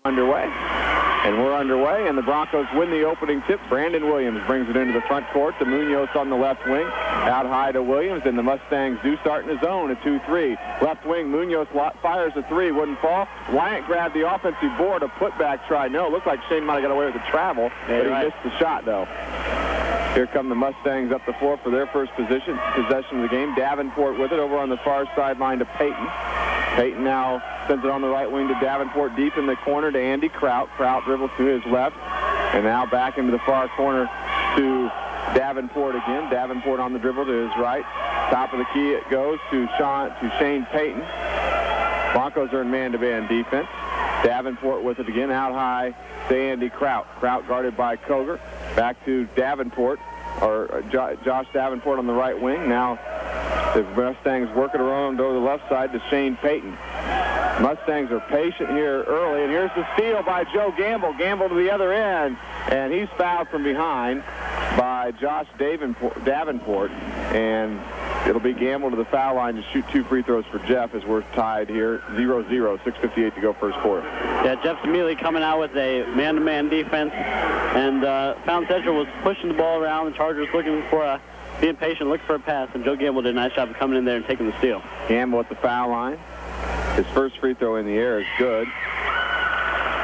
Underway. And we're underway, and the Broncos win the opening tip. Brandon Williams brings it into the front court to Munoz on the left wing. Out high to Williams, and the Mustangs do start in the zone, a 2-3. Left wing, Munoz fires a three, wouldn't fall. Wyatt grabbed the offensive board, a putback try. No, it looked like Shane might have got away with the travel, but he missed the shot, though. Here come the Mustangs up the floor for their first possession of the game. Davenport with it over on the far sideline to Payton. Payton now sends it on the right wing to Davenport, deep in the corner to Andy Kraut. Kraut dribbles to his left, and now back into the far corner to Davenport again. Davenport on the dribble to his right. Top of the key it goes to Shane Payton. Broncos are in man-to-man defense. Davenport with it again, out high to Andy Kraut. Kraut guarded by Koger. Back to Davenport, or Josh Davenport on the right wing. Now the Mustangs working around over the left side to Shane Payton. Mustangs are patient here early, and here's the steal by Joe Gamble. Gamble to the other end, and he's fouled from behind by Josh Davenport, and it'll be Gamble to the foul line to shoot 2 free throws for Jeff as we're tied here 0-0, 6:58 to go first quarter. Yeah, Jeff's immediately coming out with a man-to-man defense, and Fountain Central was pushing the ball around. The Chargers looking for being patient, looking for a pass, and Joe Gamble did a nice job of coming in there and taking the steal. Gamble at the foul line. His first free throw in the air is good.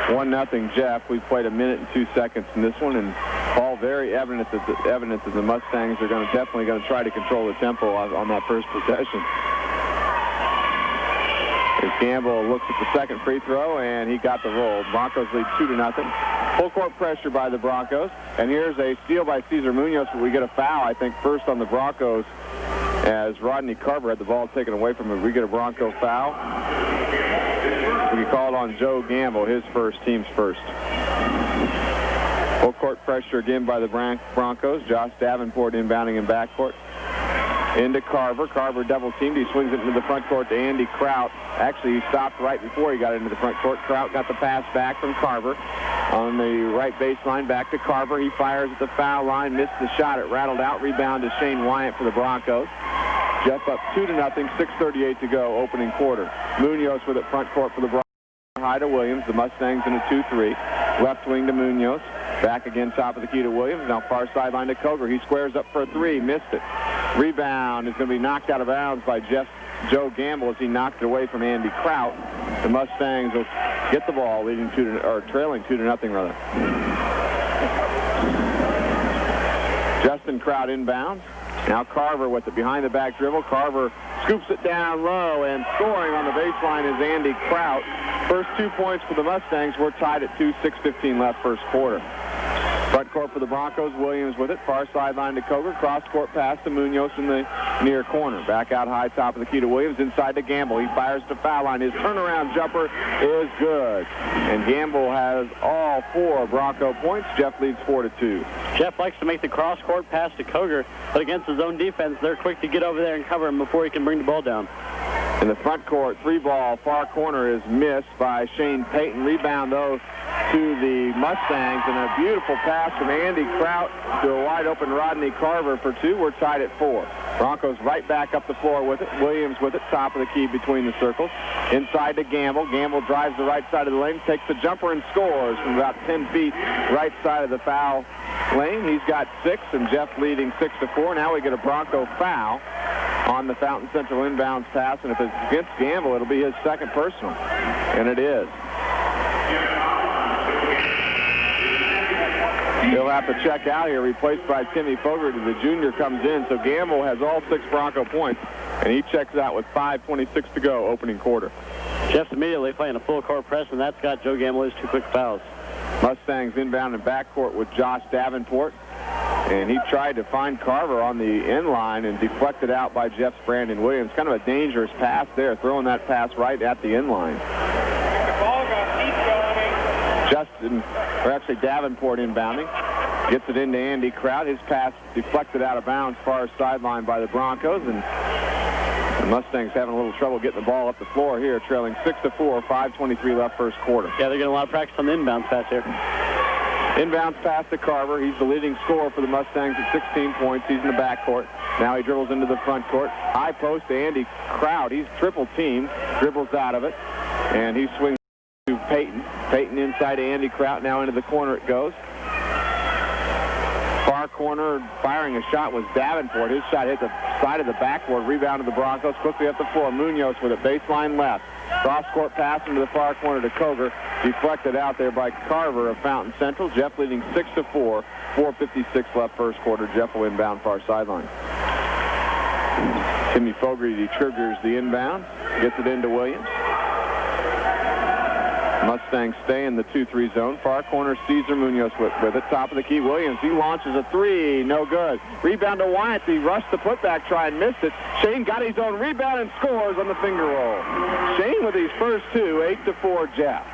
1-0 Jeff. We've played 1 minute and 2 seconds in this one, and all very evident that the Mustangs are definitely going to try to control the tempo on that first possession. As Gamble looks at the second free throw, and he got the roll. Broncos lead 2-0. Full court pressure by the Broncos, and here's a steal by Cesar Munoz, but we get a foul, I think, first on the Broncos, as Rodney Carver had the ball taken away from him. We get a Bronco foul. We call it on Joe Gamble, his first, team's first. Full court pressure again by the Broncos. Josh Davenport inbounding in backcourt. Into Carver. Carver double teamed. He swings it into the front court to Andy Kraut. Actually, he stopped right before he got into the front court. Kraut got the pass back from Carver. On the right baseline, back to Carver. He fires at the foul line, missed the shot. It rattled out. Rebound to Shane Wyatt for the Broncos. Jeff up 2-0, 6:38 to go, opening quarter. Munoz with it front court for the Broncos. High to Williams. The Mustangs in a 2-3. Left wing to Munoz. Back again, top of the key to Williams. Now far sideline to Koger. He squares up for a three. Missed it. Rebound is going to be knocked out of bounds by Joe Gamble as he knocked it away from Andy Kraut. The Mustangs will get the ball, trailing 2-0 rather. Justin Kraut inbounds. Now Carver with it behind the back dribble. Carver scoops it down low, and scoring on the baseline is Andy Kraut. First 2 points for the Mustangs. We're tied at 2, 6:15 left first quarter. Front court for the Broncos. Williams with it. Far sideline to Koger. Cross court pass to Munoz in the near corner. Back out high, top of the key to Williams. Inside to Gamble. He fires to foul line. His turnaround jumper is good. And Gamble has all 4 Bronco points. Jeff leads 4-2. Jeff likes to make the cross court pass to Koger, but against his own defense, they're quick to get over there and cover him before he can bring the ball down. In the front court, 3-ball, far corner is missed by Shane Payton. Rebound, though, to the Mustangs, and a beautiful pass from Andy Kraut to a wide-open Rodney Carver for 2. We're tied at 4. Broncos right back up the floor with it. Williams with it, top of the key between the circles. Inside to Gamble. Gamble drives the right side of the lane, takes the jumper and scores from about 10 feet right side of the foul lane. He's got 6, and Jeff leading 6-4. Now we get a Bronco foul on the Fountain Central inbounds pass, and if it's against Gamble, it'll be his second personal, and it is. He'll have to check out here, replaced by Timmy Fogarty. The junior comes in, so Gamble has all 6 Bronco points, and he checks out with 5:26 to go, opening quarter. Jeff's immediately playing a full court press, and that's got Joe Gamble his 2 quick fouls. Mustangs inbound in backcourt with Josh Davenport, and he tried to find Carver on the end line and deflected out by Jeff's Brandon Williams. Kind of a dangerous pass there, throwing that pass right at the end line. Davenport inbounding. Gets it into Andy Kraut. His pass deflected out of bounds, far sideline by the Broncos, and the Mustangs having a little trouble getting the ball up the floor here, trailing 6-4, 5:23 left first quarter. Yeah, they're getting a lot of practice on the inbounds pass here. Inbounds pass to Carver. He's the leading scorer for the Mustangs at 16 points. He's in the backcourt. Now he dribbles into the front court. High post to Andy Kraut. He's triple teamed, dribbles out of it, and he swings to Peyton. Peyton inside to Andy Kraut. Now into the corner it goes. Far corner firing a shot was Davenport. His shot hit the side of the backboard. Rebound to the Broncos. Quickly up the floor. Munoz with it. Baseline left. Cross-court pass into the far corner to Koger. Deflected out there by Carver of Fountain Central. Jeff leading 6-4. 4:56 left first quarter. Jeff will inbound far sideline. Timmy Fogarty triggers the inbound. Gets it into Williams. Mustangs stay in the 2-3 zone. Far corner, Cesar Munoz with it. Top of the key, Williams. He launches a three. No good. Rebound to Wyatt. He rushed the putback try and missed it. Shane got his own rebound and scores on the finger roll. Shane with his first two. 8-4 Jeff.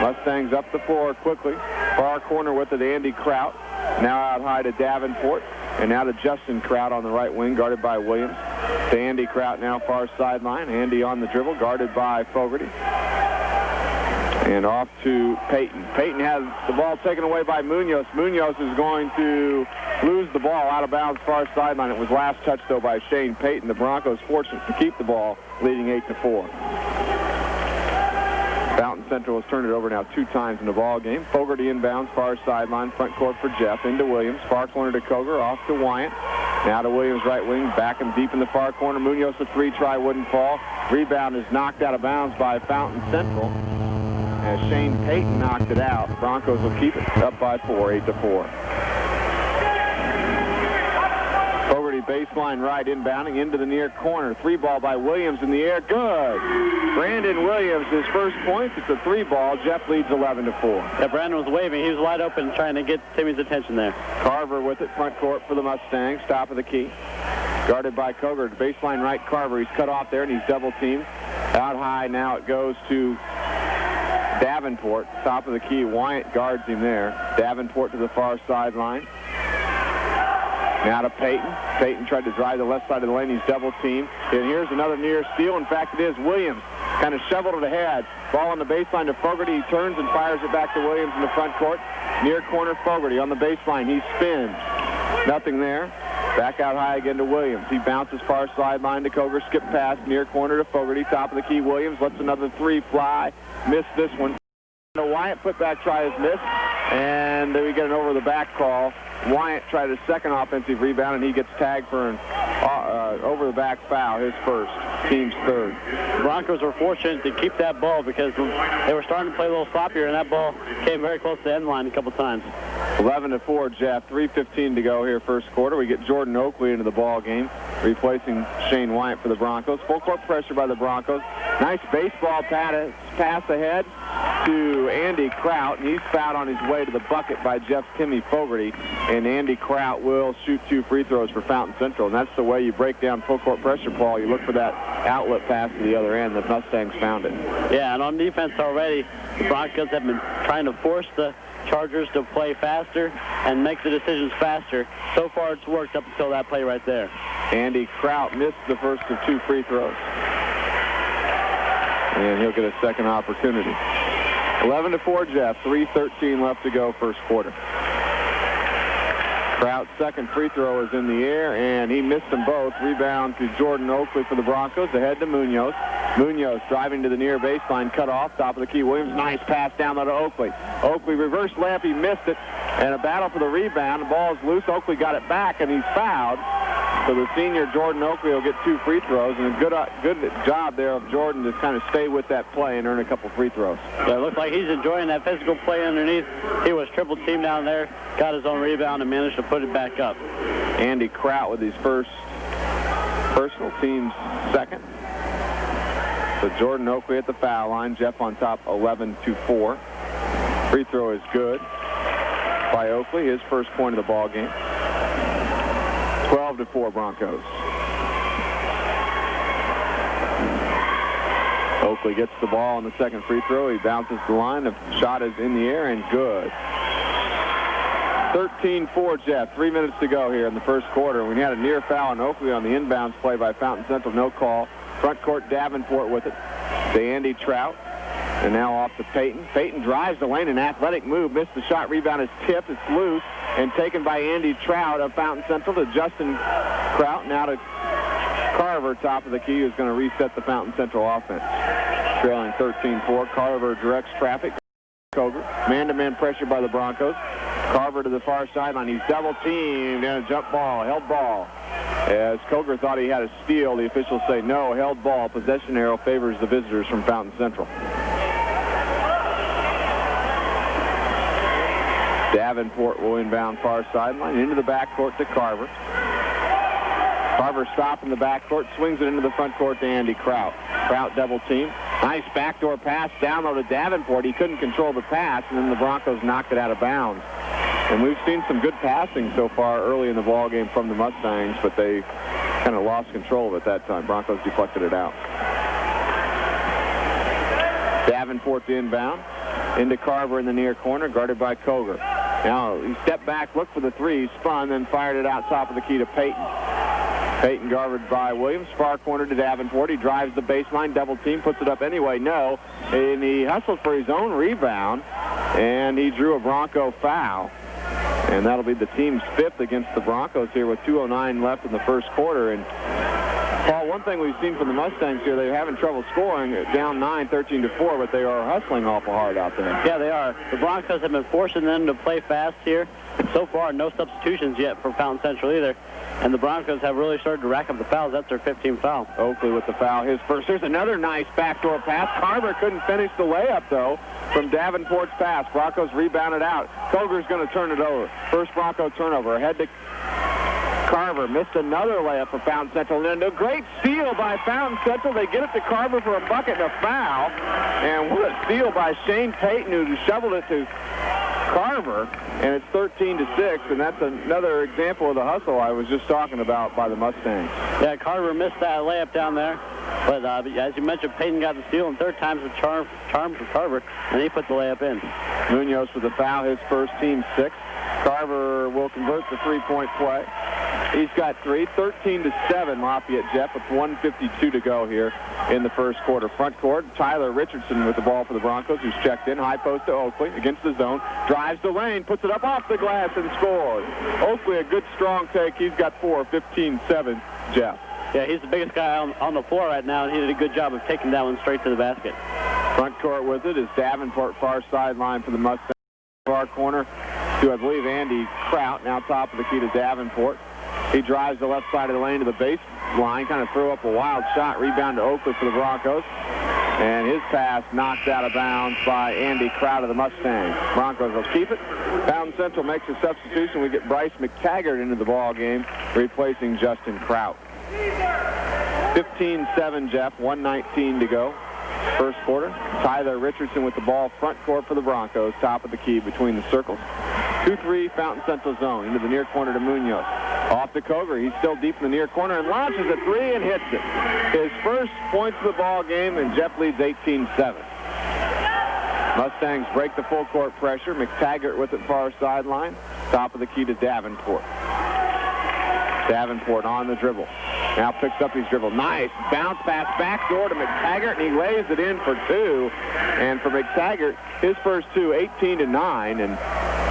Mustangs up the floor quickly. Far corner with it, Andy Kraut. Now out high to Davenport. And now to Justin Kraut on the right wing, guarded by Williams. To Andy Kraut now far sideline. Andy on the dribble, guarded by Fogarty. And off to Peyton. Peyton has the ball taken away by Munoz. Munoz is going to lose the ball out of bounds far sideline. It was last touched, though, by Shane Peyton. The Broncos fortunate to keep the ball, leading 8-4. Fountain Central has turned it over now 2 times in the ball game. Fogarty inbounds, far sideline, front court for Jeff. Into Williams, far corner to Koger, off to Wyatt. Now to Williams, right wing, back him deep in the far corner. Munoz a three try, wouldn't fall. Rebound is knocked out of bounds by Fountain Central. As Shane Peyton knocked it out, Broncos will keep it up by 4, 8-4. Fogarty baseline right, inbounding into the near corner. 3 ball by Williams in the air, good. Brandon Williams, his first points. It's a 3 ball. Jeff leads 11-4. Yeah, Brandon was waving. He was wide open trying to get Timmy's attention there. Carver with it, front court for the Mustangs, top of the key. Guarded by Koger, baseline right, Carver. He's cut off there and he's double teamed. Out high now it goes to Davenport, top of the key. Wyatt guards him there. Davenport to the far sideline. Now to Peyton. Peyton tried to drive the left side of the lane. He's double teamed. And here's another near steal. In fact, it is Williams. Kind of shoveled it ahead. Ball on the baseline to Fogarty. He turns and fires it back to Williams in the front court. Near corner Fogarty on the baseline. He spins. Nothing there. Back out high again to Williams. He bounces far sideline to Koger. Skip pass near corner to Fogarty. Top of the key. Williams lets another 3 fly. Missed this one. The Wyatt putback try is missed. And then we get an over-the-back call. Wyatt tried a second offensive rebound, and he gets tagged for an over-the-back foul, his first, team's third. The Broncos were fortunate to keep that ball because they were starting to play a little sloppier, and that ball came very close to the end line a couple times. 11-4, Jeff. 3:15 to go here first quarter. We get Jordan Oakley into the ball game, replacing Shane Wyatt for the Broncos. Full court pressure by the Broncos. Nice baseball pass ahead to Andy Kraut, and he's fouled on his way to the bucket by Jeff Timmy Fogarty. And Andy Kraut will shoot 2 free throws for Fountain Central. And that's the way you break down full court pressure, Paul. You look for that outlet pass to the other end. The Mustangs found it. Yeah, and on defense already, the Broncos have been trying to force the Chargers to play faster and make the decisions faster. So far, it's worked up until that play right there. Andy Kraut missed the first of 2 free throws. And he'll get a second opportunity. 11-4, Jeff. 3:13 left to go first quarter. Kraut's second free throw is in the air, and he missed them both. Rebound to Jordan Oakley for the Broncos. Ahead to Munoz. Munoz driving to the near baseline, cut off. Top of the key, Williams. Nice pass down there to Oakley. Oakley reverse layup. He missed it. And a battle for the rebound. The ball is loose. Oakley got it back, and he's fouled. So the senior Jordan Oakley will get 2 free throws, and a good job there of Jordan to kind of stay with that play and earn a couple free throws. Yeah, it looks like he's enjoying that physical play underneath. He was triple teamed down there, got his own rebound, and managed to put it back up. Andy Kraut with his first personal, team's second. So Jordan Oakley at the foul line. Jeff on top, 11-4. Free throw is good by Oakley, his first point of the ball game. 12-4 Broncos. Oakley gets the ball on the second free throw. He bounces the line. The shot is in the air and good. 13-4, Jeff. 3 minutes to go here in the first quarter. We had a near foul on Oakley on the inbounds play by Fountain Central. No call. Front court Davenport with it to Andy Kraut. And now off to Peyton. Peyton drives the lane, an athletic move. Missed the shot. Rebound is tipped. It's loose and taken by Andy Kraut of Fountain Central to Justin Kraut. Now to Carver, top of the key, who's going to reset the Fountain Central offense. trailing 13-4. Carver directs traffic. Coger. Man-to-man pressure by the Broncos. Carver to the far sideline. He's double-teamed and a jump ball, held ball. As Coger thought he had a steal, the officials say no, held ball. Possession arrow favors the visitors from Fountain Central. Davenport will inbound far sideline into the backcourt to Carver. Carver stops in the backcourt, swings it into the front court to Andy Kraut. Kraut double team. Nice backdoor pass down low to Davenport. He couldn't control the pass, and then the Broncos knocked it out of bounds. And we've seen some good passing so far early in the ball game from the Mustangs, but they kind of lost control of it that time. Broncos deflected it out. Davenport to inbound. Into Carver in the near corner, guarded by Coger. Now he stepped back, looked for the three, spun, then fired it out top of the key to Payton. Payton guarded by Williams, far corner to Davenport. He drives the baseline, double team, puts it up anyway, no. And he hustled for his own rebound, and he drew a Bronco foul. And that'll be the team's fifth against the Broncos here with 2:09 left in the first quarter. And Paul, one thing we've seen from the Mustangs here, they're having trouble scoring, down 9, 13-4, but they are hustling awful hard out there. Yeah, they are. The Broncos have been forcing them to play fast here. So far, no substitutions yet for Fountain Central either. And the Broncos have really started to rack up the fouls. That's their 15th foul. Oakley with the foul, his first. There's another nice backdoor pass. Carver couldn't finish the layup, though, from Davenport's pass. Broncos rebounded out. Coger's going to turn it over. First Bronco turnover. Ahead to Carver. Missed another layup for Fountain Central. And a great steal by Fountain Central. They get it to Carver for a bucket and a foul. And what a steal by Shane Payton, who shoveled it to Carver. And it's 13-6, and that's another example of the hustle I was just talking about by the Mustangs. Yeah, Carver missed that layup down there. But as you mentioned, Payton got the steal, and third time's the charm for Carver, and he put the layup in. Munoz with the foul, his first, team 6. Carver will convert the three-point play. He's got 3, 13-7, Lafayette Jeff, with 1:52 to go here in the first quarter. Front court, Tyler Richardson with the ball for the Broncos, who's checked in. High post to Oakley against the zone. Drives the lane, puts it up off the glass, and scores. Oakley, a good strong take. He's got 4, 15-7, Jeff. Yeah, he's the biggest guy on the floor right now, and he did a good job of taking that one straight to the basket. Front court with it is Davenport, far sideline for the Mustangs. Far corner to, I believe, Andy Kraut. Now top of the key to Davenport. He drives the left side of the lane to the baseline, kind of threw up a wild shot. Rebound to Oakley for the Broncos. And his pass knocked out of bounds by Andy Kraut of the Mustangs. Broncos will keep it. Fountain Central makes a substitution. We get Bryce McTaggart into the ball game, replacing Justin Kraut. 15-7, Jeff. 1:19 to go. First quarter. Tyler Richardson with the ball front court for the Broncos. Top of the key between the circles. 2-3 Fountain Central zone. Into the near corner to Munoz. Off to Coger. He's still deep in the near corner and launches a 3 and hits it. His first points of the ball game, and Jeff leads 18-7. Mustangs break the full court pressure. McTaggart with it far sideline. Top of the key to Davenport. Davenport on the dribble. Now picks up his dribble. Nice bounce pass back door to McTaggart, and he lays it in for 2. And for McTaggart, his first 2, 18-9. And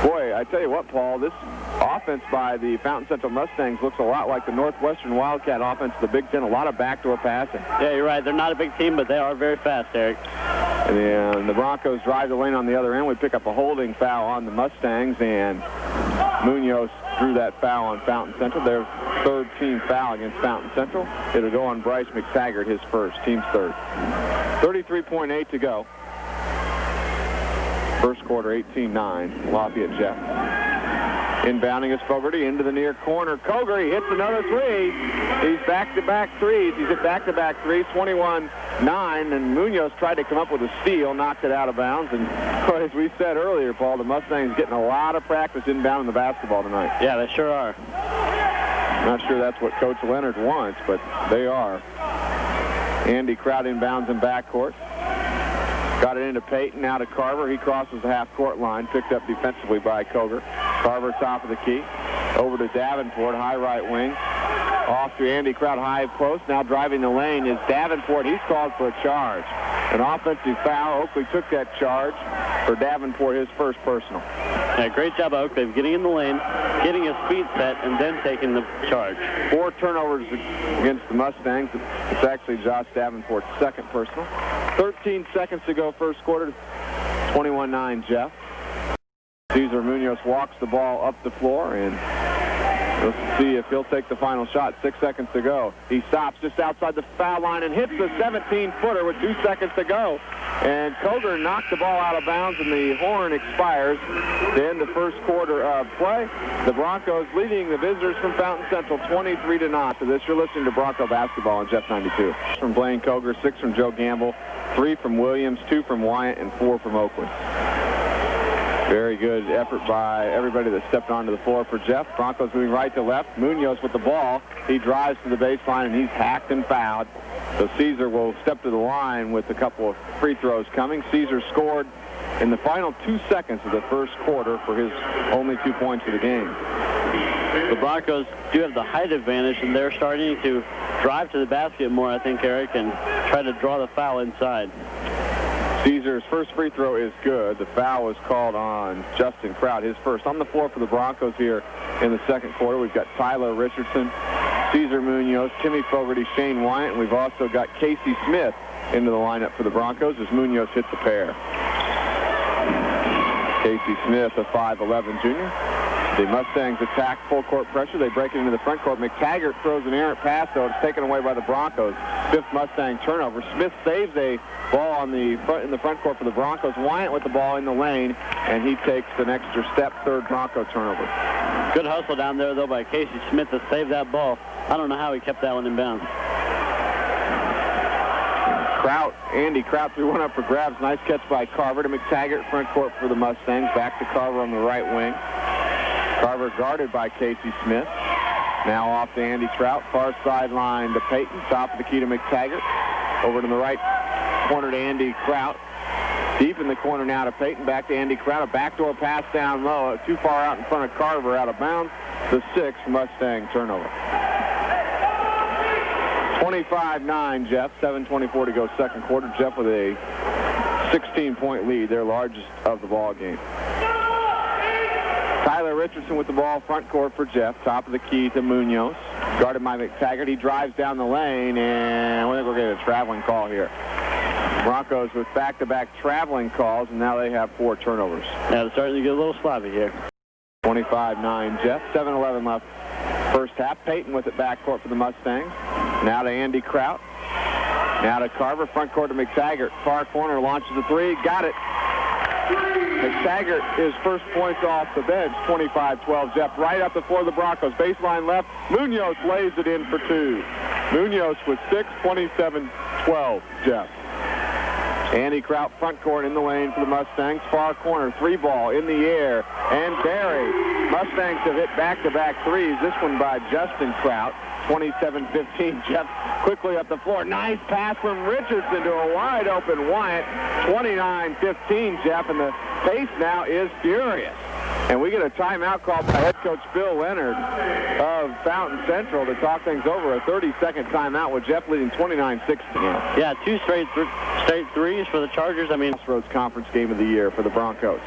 boy, I tell you what, Paul, this offense by the Fountain Central Mustangs looks a lot like the Northwestern Wildcat offense of the Big Ten. A lot of backdoor passing. Yeah, you're right. They're not a big team, but they are very fast, Eric. And the Broncos drive the lane on the other end. We pick up a holding foul on the Mustangs, and Munoz drew that foul on Fountain Central. Their third team foul against Fountain Central. It'll go on Bryce McTaggart, his first, team's third. 33.8 to go. First quarter, 18-9, Lafayette Jeff. Inbounding is Fogarty into the near corner. Coger, he hits another 3. He's back-to-back threes. He's hit back-to-back threes, 21-9, and Munoz tried to come up with a steal, knocked it out of bounds. And as we said earlier, Paul, the Mustangs getting a lot of practice inbounding the basketball tonight. Yeah, they sure are. Not sure that's what Coach Leonard wants, but they are. Andy Kraut inbounds in backcourt. Got it into Payton, now to Carver. He crosses the half-court line, picked up defensively by Coger. Carver top of the key. Over to Davenport, high right wing. Off to Andy Kraut, high post. Now driving the lane is Davenport. He's called for a charge. An offensive foul. Oakley took that charge for Davenport, his first personal. Yeah, great job by Oakley of getting in the lane, getting his feet set, and then taking the charge. 4 turnovers against the Mustangs. It's actually Josh Davenport's second personal. 13 seconds to go first quarter. 21-9 Jeff. Cesar Munoz walks the ball up the floor, and let's see if he'll take the final shot. 6 seconds to go. He stops just outside the foul line and hits the 17-footer with 2 seconds to go. And Koger knocked the ball out of bounds, and the horn expires to end the first quarter of play. The Broncos leading the visitors from Fountain Central 23-0. So this, you're listening to Bronco Basketball on Jeff 92. From Blaine Koger, 6 from Joe Gamble, 3 from Williams, 2 from Wyatt, and 4 from Oakley. Very good effort by everybody that stepped onto the floor for Jeff. Broncos moving right to left. Munoz with the ball. He drives to the baseline, and he's hacked and fouled. So Cesar will step to the line with a couple of free throws coming. Cesar scored in the final 2 seconds of the first quarter for his only 2 points of the game. The Broncos do have the height advantage, and they're starting to drive to the basket more, I think, Eric, and try to draw the foul inside. Cesar's first free throw is good. The foul was called on Justin Kraut, his first. On the floor for the Broncos here in the second quarter, we've got Tyler Richardson, Cesar Munoz, Timmy Fogarty, Shane Wyatt, and we've also got Casey Smith into the lineup for the Broncos as Munoz hits the pair. Casey Smith, a 5'11 junior. The Mustangs attack full court pressure. They break it into the front court. McTaggart throws an errant pass, though. It's taken away by the Broncos. 5th Mustang turnover. Smith saves a ball on the front in the front court for the Broncos. Wyatt with the ball in the lane, and he takes an extra step. 3rd Bronco turnover. Good hustle down there, though, by Casey Smith to save that ball. I don't know how he kept that one in bounds. Andy Kraut threw one up for grabs. Nice catch by Carver to McTaggart, front court for the Mustangs. Back to Carver on the right wing. Carver guarded by Casey Smith. Now off to Andy Kraut. Far sideline to Payton. Top of the key to McTaggart. Over to the right corner to Andy Kraut. Deep in the corner now to Payton. Back to Andy Kraut. A backdoor pass down low. Too far out in front of Carver. Out of bounds. The 6th Mustang turnover. 25-9, Jeff. 7:24 to go second quarter. Jeff with a 16-point lead. Their largest of the ball game. Tyler Richardson with the ball, front court for Jeff. Top of the key to Munoz. Guarded by McTaggart. He drives down the lane, and I think we're getting a traveling call here. Broncos with back-to-back traveling calls, and now they have 4 turnovers. Yeah, they're starting to get a little sloppy here. 25-9, Jeff. 7:11 left first half. Payton with it back court for the Mustangs. Now to Andy Kraut. Now to Carver. Front court to McTaggart. Far corner launches a 3. Got it. McTaggart, his first points off the bench. 25-12. Jeff right up the floor of the Broncos. Baseline left. Munoz lays it in for 2. Munoz with 6. 27-12. Jeff. Andy Kraut front court in the lane for the Mustangs. Far corner, 3 ball in the air and buried. Mustangs have hit back-to-back threes. This one by Justin Kraut. 27-15. Jeff quickly up the floor. Nice pass from Richardson to a wide-open Wyatt. 29-15, Jeff, and the pace now is furious. And we get a timeout called by head coach Bill Leonard of Fountain Central to talk things over. A 30-second timeout with Jeff leading 29-16. Yeah, 2 straight threes for the Chargers. I mean, Crossroads Conference game of the year for the Broncos.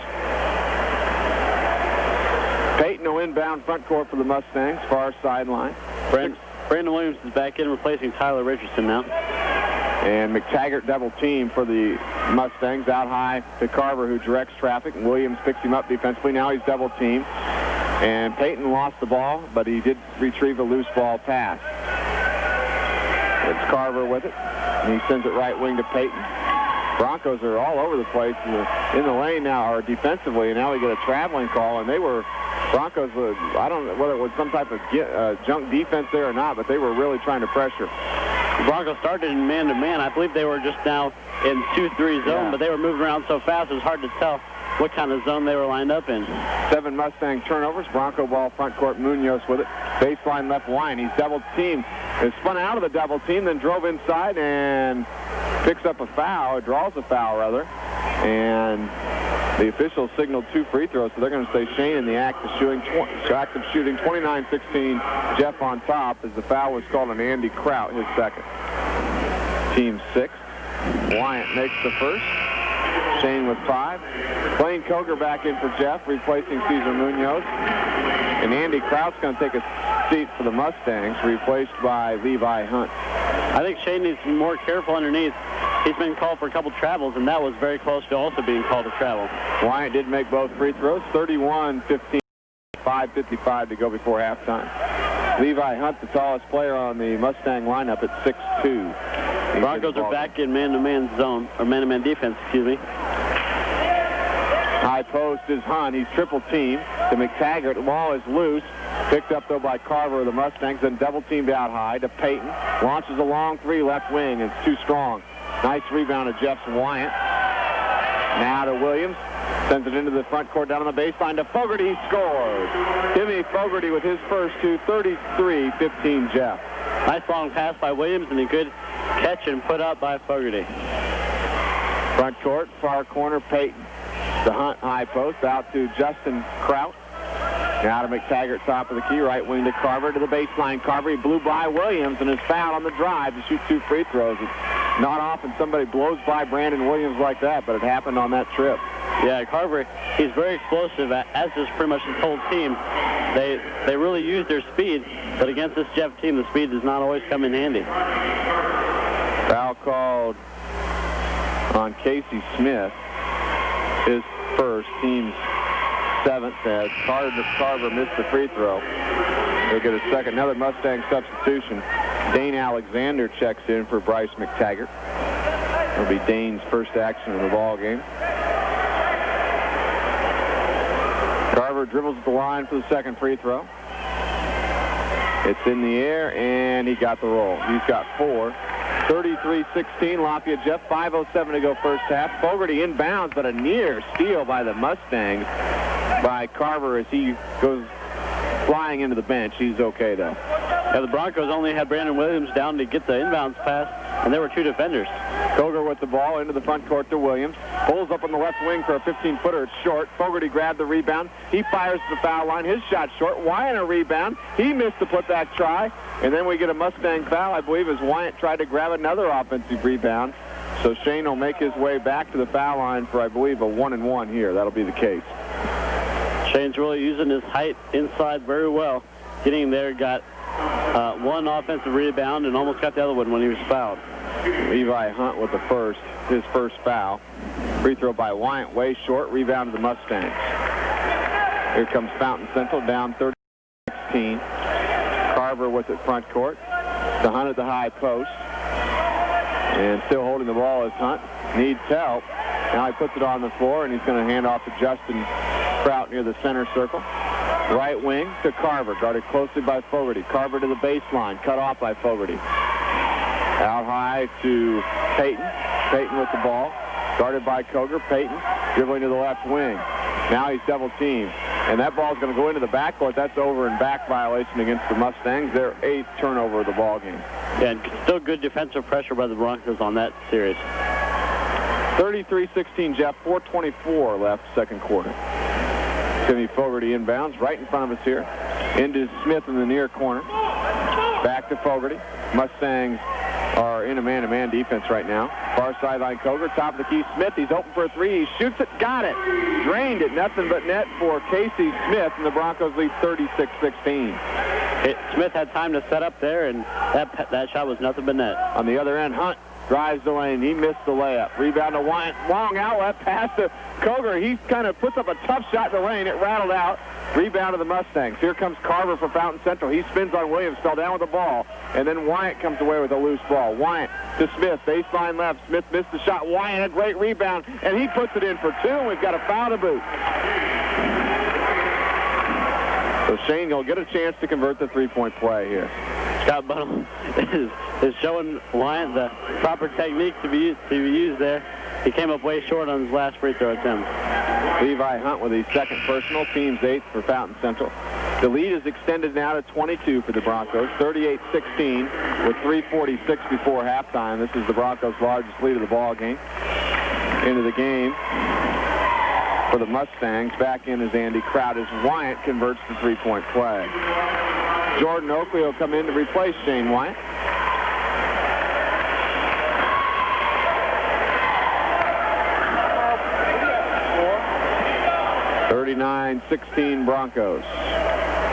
Payton will inbound front court for the Mustangs, far sideline. Brandon Williams is back in, replacing Tyler Richardson now. And McTaggart double team for the Mustangs, out high to Carver, who directs traffic. Williams picks him up defensively. Now he's double teamed. And Payton lost the ball, but he did retrieve a loose ball pass. It's Carver with it. And he sends it right wing to Payton. Broncos are all over the place in the lane now, or defensively, and now we get a traveling call, and they were, Broncos, I don't know whether it was some type of junk defense there or not, but they were really trying to pressure. The Broncos started in man-to-man. I believe they were just now in 2-3 zone, but they were moving around so fast it was hard to tell what kind of zone they were lined up in. 7 Mustang turnovers. Bronco ball front court. Munoz with it. Baseline left Wine. He's double teamed. Is spun out of the double team, then drove inside and picks up a foul, draws a foul rather, and The officials signaled 2 free throws, so they're going to say Shane in the act of shooting 29-16. Jeff on top as the foul was called on Andy Kraut, his second. Team 6. Wyatt makes the first. Shane with 5. Blaine Koger back in for Jeff, replacing Cesar Munoz. And Andy Kraut's going to take a seat for the Mustangs, replaced by Levi Hunt. I think Shane needs to be more careful underneath. He's been called for a couple travels, and that was very close to also being called a travel. Wyatt did make both free throws. 31-15, 5:55 to go before halftime. Levi Hunt, the tallest player on the Mustang lineup at 6'2". The Broncos are back in man-to-man zone, or man-to-man defense, excuse me. High post is Hunt. He's triple teamed to McTaggart. The ball is loose. Picked up, though, by Carver of the Mustangs. Then double teamed out high to Payton. Launches a long 3 left wing. It's too strong. Nice rebound of Jeff Wyatt. Now to Williams. Sends it into the front court down on the baseline to Fogarty. He scores. Timmy Fogarty with his first 2, 33-15 Jeff. Nice long pass by Williams and a good catch and put up by Fogarty. Front court, far corner, Payton. The Hunt high post out to Justin Kraut. Now to McTaggart, top of the key, right wing to Carver to the baseline. Carver, he blew by Williams and is fouled on the drive to shoot 2 free throws. It's not often somebody blows by Brandon Williams like that, but it happened on that trip. Yeah, Carver, he's very explosive, as is pretty much his whole team. They really use their speed, but against this Jeff team, the speed does not always come in handy. Foul called on Casey Smith, his first, team's 7th, as Carver missed the free throw. He'll get a second. Another Mustang substitution. Dane Alexander checks in for Bryce McTaggart. It'll be Dane's first action in the ball game. Carver dribbles at the line for the second free throw. It's in the air, and he got the roll. He's got 4. 33-16, Lafayette Jeff, 5:07 to go first half. Fogarty inbounds, but a near steal by the Mustangs by Carver as he goes flying into the bench. He's okay, though. Yeah, the Broncos only had Brandon Williams down to get the inbounds pass, and there were 2 defenders. Koger with the ball into the front court to Williams. Pulls up on the left wing for a 15-footer. It's short. Fogarty grabbed the rebound. He fires to the foul line. His shot short. Wyatt a rebound. He missed the putback try. And then we get a Mustang foul, I believe, as Wyatt tried to grab another offensive rebound. So Shane will make his way back to the foul line for, I believe, a 1-and-1 here. That'll be the case. Shane's really using his height inside very well. Getting there, got 1 offensive rebound and almost got the other one when he was fouled. Levi Hunt with his first foul. Free throw by Wyatt, way short. Rebound to the Mustangs. Here comes Fountain Central, down 30-16. Carver with it front court. To Hunt at the high post. And still holding the ball is Hunt. Needs help. Now he puts it on the floor, and he's going to hand off to Justin Kraut near the center circle. Right wing to Carver, guarded closely by Fogarty. Carver to the baseline, cut off by Fogarty. Out high to Payton. Payton with the ball, guarded by Koger. Payton dribbling to the left wing. Now he's double teamed. And that ball's going to go into the backcourt. That's over and back violation against the Mustangs. Their 8th turnover of the ball game. Yeah, and still good defensive pressure by the Broncos on that series. 33-16, Jeff. 4:24 left, second quarter. Timmy Fogarty inbounds right in front of us here. Into Smith in the near corner. Back to Fogarty. Mustangs are in a man-to-man defense right now. Far sideline Koger, top of the key. Smith, he's open for a 3. He shoots it, got it. Drained it, nothing but net for Casey Smith, and the Broncos lead 36-16. Smith had time to set up there, and that shot was nothing but net. On the other end, Hunt drives the lane. He missed the layup. Rebound to Wyatt. Long outlet pass to Koger. He kind of puts up a tough shot in the lane. It rattled out. Rebound to the Mustangs. Here comes Carver for Fountain Central. He spins on Williams, fell down with the ball. And then Wyatt comes away with a loose ball. Wyatt to Smith. Baseline left. Smith missed the shot. Wyatt, a great rebound. And he puts it in for 2. And we've got a foul to boot. So Shane will get a chance to convert the 3-point play here. Scott Bunnell is showing Wyatt the proper technique to be used there. He came up way short on his last free throw attempt. Levi Hunt with his second personal, team's 8th for Fountain Central. The lead is extended now to 22 for the Broncos, 38-16 with 3:46 before halftime. This is the Broncos' largest lead of the ball game. Into the game. for the Mustangs. Back in is Andy Kraut as Wyatt converts the three-point play. Jordan Oakley will come in to replace Shane Wyatt. 39-16 Broncos.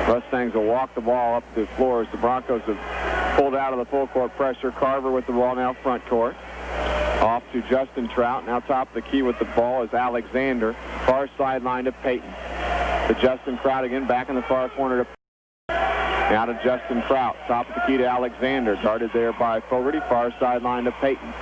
Mustangs will walk the ball up the floor as the Broncos have pulled out of the full court pressure. Carver with the ball now front court. Off to Justin Trout. Now top of the key with the ball is Alexander. Far sideline to Peyton. To Justin Trout again, back in the far corner to now to Justin Trout. Top of the key to Alexander. Guarded there by Fogarty. Far sideline to Peyton.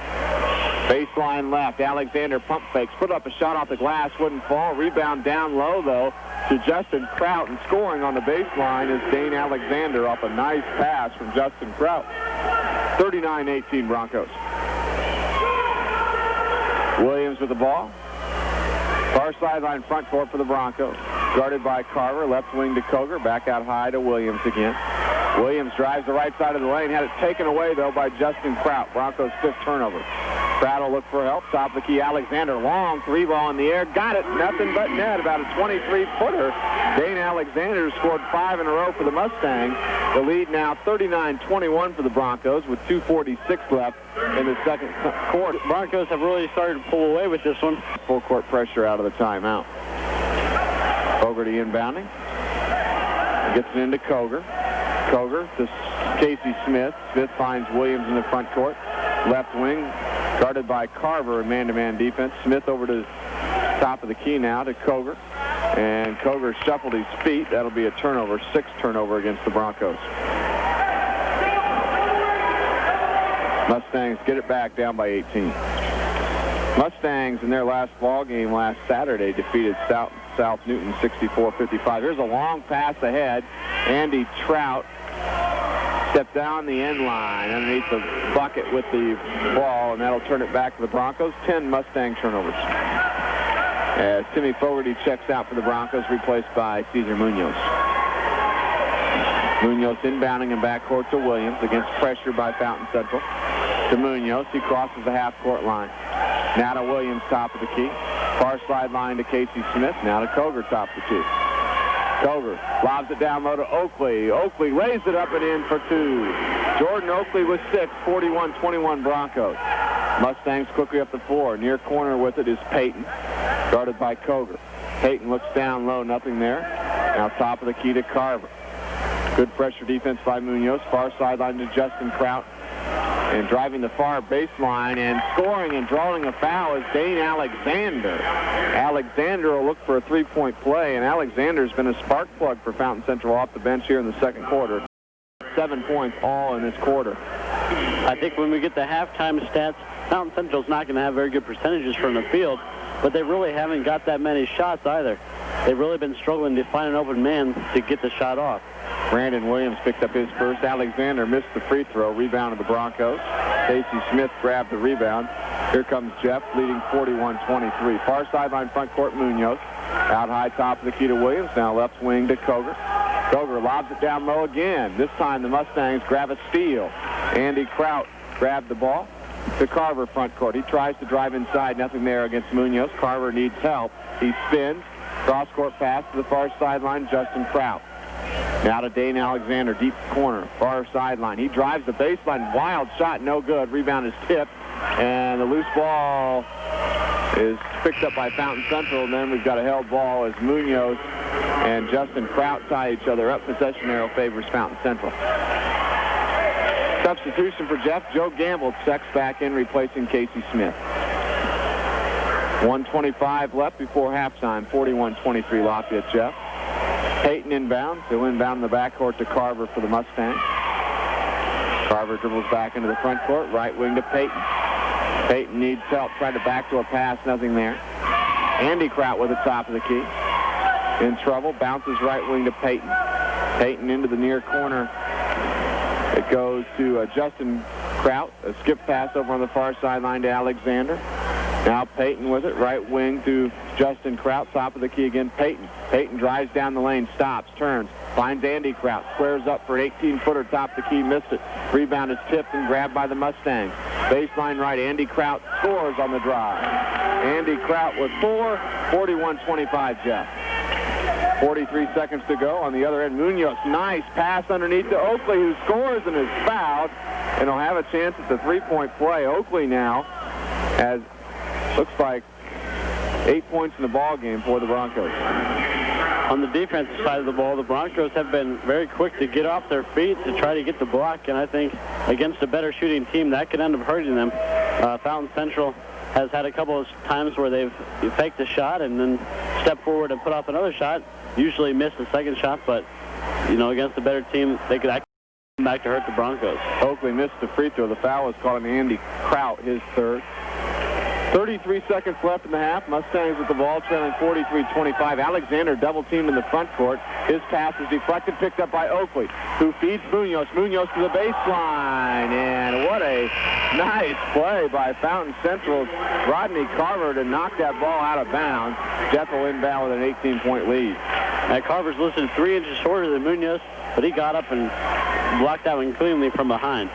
Baseline left. Alexander pump fakes. Put up a shot off the glass. Wouldn't fall. Rebound down low, though, to Justin Trout. And scoring on the baseline is Dane Alexander off a nice pass from Justin Trout. 39-18 Broncos. Williams with the ball. Far sideline front court for the Broncos. Guarded by Carver. Left wing to Koger. Back out high to Williams again. Williams drives the right side of the lane. Had it taken away, though, by Justin Kraut. Broncos' fifth turnover. Kraut will look for help. Top of the key, Alexander. Long three ball in the air. Got it. Nothing but net. About a 23-footer. Dane Alexander scored 5 in a row for the Mustangs. The lead now 39-21 for the Broncos with 2:46 left in the second quarter. Broncos have really started to pull away with this one. Full court pressure out of the timeout. Fogarty inbounding. Gets it into Koger. Koger to Casey Smith. Smith finds Williams in the front court. Left wing, guarded by Carver in man-to-man defense. Smith over to top of the key now to Koger. And Koger shuffled his feet. That'll be a turnover, 6th turnover against the Broncos. Mustangs get it back down by 18. Mustangs in their last ball game last Saturday defeated South Newton 64-55. Here's a long pass ahead. Andy Trout stepped down the end line underneath the bucket with the ball, and that'll turn it back to the Broncos. 10 Mustang turnovers. As Timmy Fogarty checks out for the Broncos, replaced by Cesar Munoz. Munoz inbounding in backcourt to Williams against pressure by Fountain Central. To Munoz, he crosses the half-court line. Now to Williams, top of the key. Far sideline to Casey Smith. Now to Koger, top of the key. Koger lobs it down low to Oakley. Oakley lays it up and in for 2. Jordan Oakley with 6, 41-21 Broncos. Mustangs quickly up the floor. Near corner with it is Peyton, guarded by Koger. Peyton looks down low, nothing there. Now top of the key to Carver. Good pressure defense by Munoz. Far sideline to Justin Kraut. And driving the far baseline and scoring and drawing a foul is Dane Alexander. Alexander will look for a three-point play, and Alexander's been a spark plug for Fountain Central off the bench here in the second quarter. 7 points all in this quarter. I think when we get the halftime stats, Fountain Central's not going to have very good percentages from the field, but they really haven't got that many shots either. They've really been struggling to find an open man to get the shot off. Brandon Williams picked up his first. Alexander missed the free throw. Rebound of the Broncos. Casey Smith grabbed the rebound. Here comes Jeff, leading 41-23. Far sideline front court, Munoz. Out high, top of the key to Williams. Now left wing to Koger. Koger lobs it down low again. This time the Mustangs grab a steal. Andy Kraut grabbed the ball to Carver front court. He tries to drive inside. Nothing there against Munoz. Carver needs help. He spins. Cross-court pass to the far sideline, Justin Kraut. Now to Dane Alexander, deep corner, far sideline. He drives the baseline, wild shot, no good. Rebound is tipped, and the loose ball is picked up by Fountain Central, and then we've got a held ball as Munoz and Justin Kraut tie each other up. Possession arrow favors Fountain Central. Substitution for Jeff. Joe Gamble checks back in, replacing Casey Smith. 1:25 left before halftime. 41-23 Lafayette Jeff. Peyton inbounds. He'll inbound in the backcourt to Carver for the Mustangs. Carver dribbles back into the front court. Right wing to Peyton. Peyton needs help. Tried to backdoor pass. Nothing there. Andy Kraut with the top of the key. In trouble. Bounces right wing to Peyton. Peyton into the near corner. It goes to Justin Kraut. A skip pass over on the far sideline to Alexander. Now Peyton with it, right wing to Justin Kraut, top of the key again, Peyton. Peyton drives down the lane, stops, turns, finds Andy Kraut, squares up for an 18-footer, top of the key, missed it. Rebound is tipped and grabbed by the Mustangs. Baseline right, Andy Kraut scores on the drive. Andy Kraut with 4, 41-25 Jeff. 43 seconds to go. On the other end, Munoz, nice pass underneath to Oakley, who scores and is fouled, and he'll have a chance at the three-point play. Oakley now has, looks like, 8 points in the ball game for the Broncos. On the defensive side of the ball, the Broncos have been very quick to get off their feet to try to get the block, and I think against a better shooting team, that could end up hurting them. Fountain Central has had a couple of times where they've faked a shot and then stepped forward and put off another shot, usually miss the second shot, but, you know, against a better team, they could actually come back to hurt the Broncos. Oakley missed the free throw. The foul was called on Andy Kraut, his third. 33 seconds left in the half. Mustangs with the ball, trailing 43-25. Alexander double-teamed in the front court. His pass is deflected, picked up by Oakley, who feeds Munoz. Munoz to the baseline, and what a nice play by Fountain Central's Rodney Carver to knock that ball out of bounds. Jeff will inbound with an 18-point lead. Carver's listed 3 inches shorter than Munoz, but he got up and blocked that one cleanly from behind.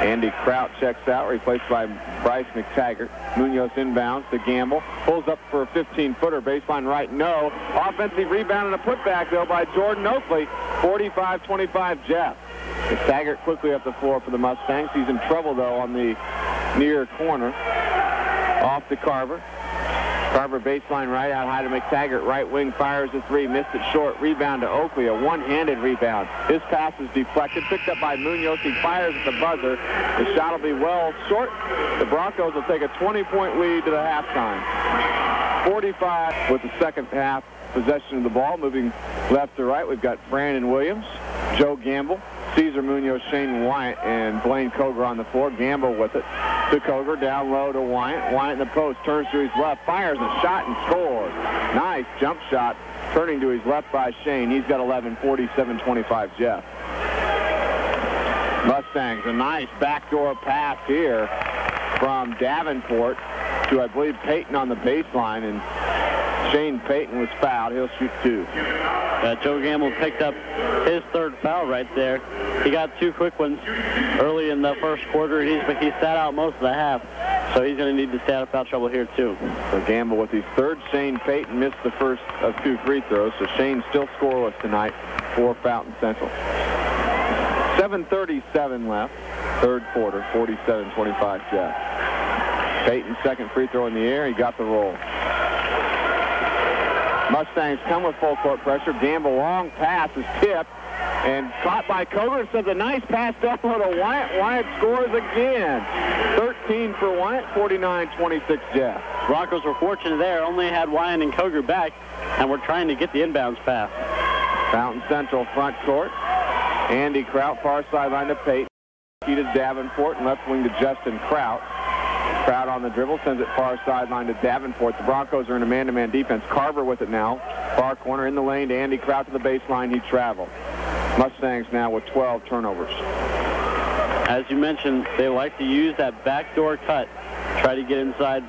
Andy Kraut checks out, replaced by Bryce McTaggart. Munoz inbounds to Gamble. Pulls up for a 15-footer. Baseline right, no. Offensive rebound and a putback, though, by Jordan Oakley. 45-25 Jeff. McTaggart quickly up the floor for the Mustangs. He's in trouble, though, on the near corner. Off to Carver. Carver baseline right, out high to McTaggart. Right wing fires a 3, missed it short. Rebound to Oakley, a one-handed rebound. His pass is deflected, picked up by Munoz. He fires at the buzzer. The shot will be well short. The Broncos will take a 20-point lead to the halftime. 45 with the second half possession of the ball. Moving left to right, we've got Brandon Williams, Joe Gamble, Cesar Munoz, Shane Wyatt, and Blaine Koger on the floor. Gamble with it to Koger, down low to Wyatt. Wyatt in the post, turns to his left, fires a shot and scores. Nice jump shot, turning to his left by Shane. He's got 11, 47-25 Jeff. Mustangs, a nice backdoor pass here from Davenport to, I believe, Payton on the baseline, and Shane Payton was fouled. He'll shoot 2. Joe Gamble picked up his third foul right there. He got 2 quick ones early in the first quarter. He sat out most of the half, so he's going to need to stay out of foul trouble here, too. So Gamble with his third. Shane Payton missed the first of 2 free throws, so Shane still scoreless tonight for Fountain Central. 7:37 left, third quarter, 47-25 Jeff. Payton's second free throw in the air. He got the roll. Mustangs come with full court pressure. Gamble, long pass is tipped and caught by Koger. Sends a nice pass down to Wyatt. Wyatt scores again. 13 for Wyatt, 49-26 Jeff. Broncos were fortunate there. Only had Wyatt and Koger back, and we're trying to get the inbounds pass. Fountain Central front court. Andy Kraut, far sideline to Payton. Key to Davenport, and left wing to Justin Kraut. Kraut on the dribble, sends it far sideline to Davenport. The Broncos are in a man-to-man defense. Carver with it now. Far corner in the lane to Andy Kraut to the baseline. He traveled. Mustangs now with 12 turnovers. As you mentioned, they like to use that backdoor cut. Try to get inside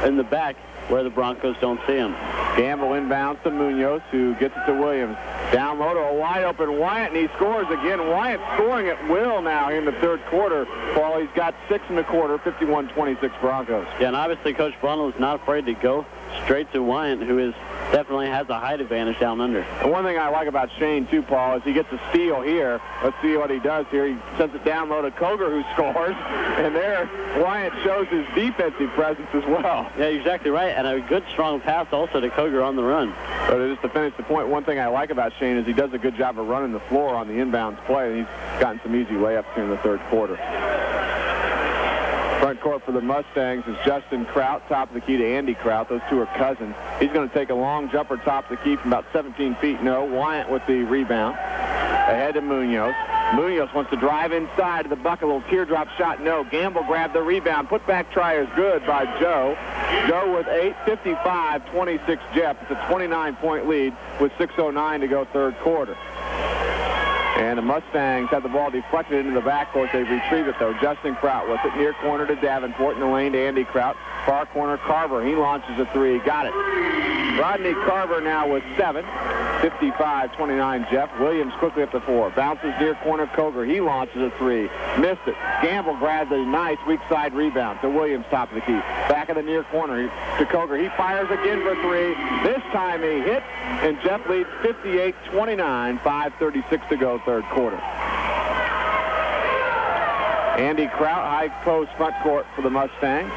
in the back where the Broncos don't see him. Gamble inbounds to Munoz, who gets it to Williams. Down low to a wide-open Wyatt, and he scores again. Wyatt scoring at will now in the third quarter. Paul, he's got 6 in the quarter, 51-26 Broncos. Yeah, and obviously Coach Blundell is not afraid to go straight to Wyatt, who definitely has a height advantage down under. And one thing I like about Shane, too, Paul, is he gets a steal here. Let's see what he does here. He sends it down low to Koger, who scores. And there, Wyatt shows his defensive presence as well. Yeah, exactly right. And a good, strong pass also to Koger on the run. But just to finish the point, one thing I like about Shane is he does a good job of running the floor on the inbounds play, and he's gotten some easy layups here in the third quarter. Front court for the Mustangs is Justin Kraut, top of the key to Andy Kraut. Those two are cousins. He's going to take a long jumper top of the key from about 17 feet. No, Wyatt with the rebound. Ahead to Munoz. Munoz wants to drive inside to the bucket. A little teardrop shot. No. Gamble grabbed the rebound. Put-back try is good by Joe. Joe with 8, 55-26 Jeff. It's a 29-point lead with 6:09 to go third quarter. And the Mustangs had the ball deflected into the backcourt. They retrieve it, though. Justin Kraut with it near corner to Davenport, in the lane to Andy Kraut. Far corner, Carver. He launches a three. Got it. Rodney Carver now with 7. 55-29, Jeff. Williams quickly up the 4. Bounces near corner, Koger. He launches a 3. Missed it. Gamble grabs a nice weak side rebound to Williams, top of the key. Back of the near corner to Koger. He fires again for 3. This time he hit, and Jeff leads 58-29. 5:36 to go, third quarter. Andy Kraut, high post front court for the Mustangs.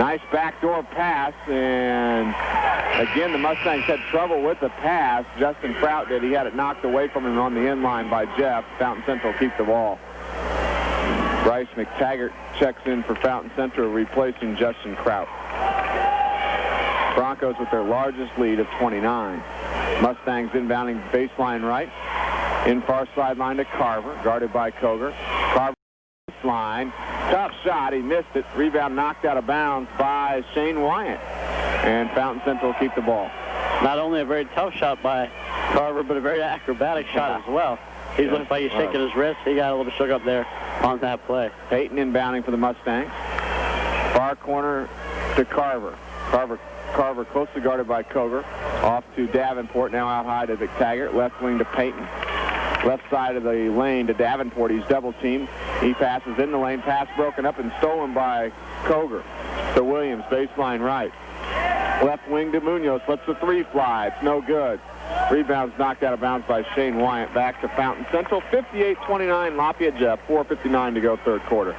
Nice backdoor pass, and again, the Mustangs had trouble with the pass. Justin Kraut did. He had it knocked away from him on the end line by Jeff. Fountain Central keep the ball. Bryce McTaggart checks in for Fountain Central, replacing Justin Kraut. Broncos with their largest lead of 29. Mustangs inbounding baseline right. In far sideline to Carver, guarded by Koger. Carver line. Tough shot. He missed it. Rebound knocked out of bounds by Shane Wyatt. And Fountain Central keep the ball. Not only a very tough shot by Carver, but a very acrobatic shot as well. He looks like he's shaking his wrist. He got a little bit shook up there on that play. Payton inbounding for the Mustangs. Far corner to Carver. Carver closely guarded by Koger. Off to Davenport, now out high to McTaggart. Left wing to Payton. Left side of the lane to Davenport. He's double teamed. He passes in the lane. Pass broken up and stolen by Koger. To Williams, baseline right. Left wing to Munoz. Lets the 3 fly. It's no good. Rebounds knocked out of bounds by Shane Wyatt. Back to Fountain Central. 58-29 Lafayette Jeff. 4:59 to go, third quarter.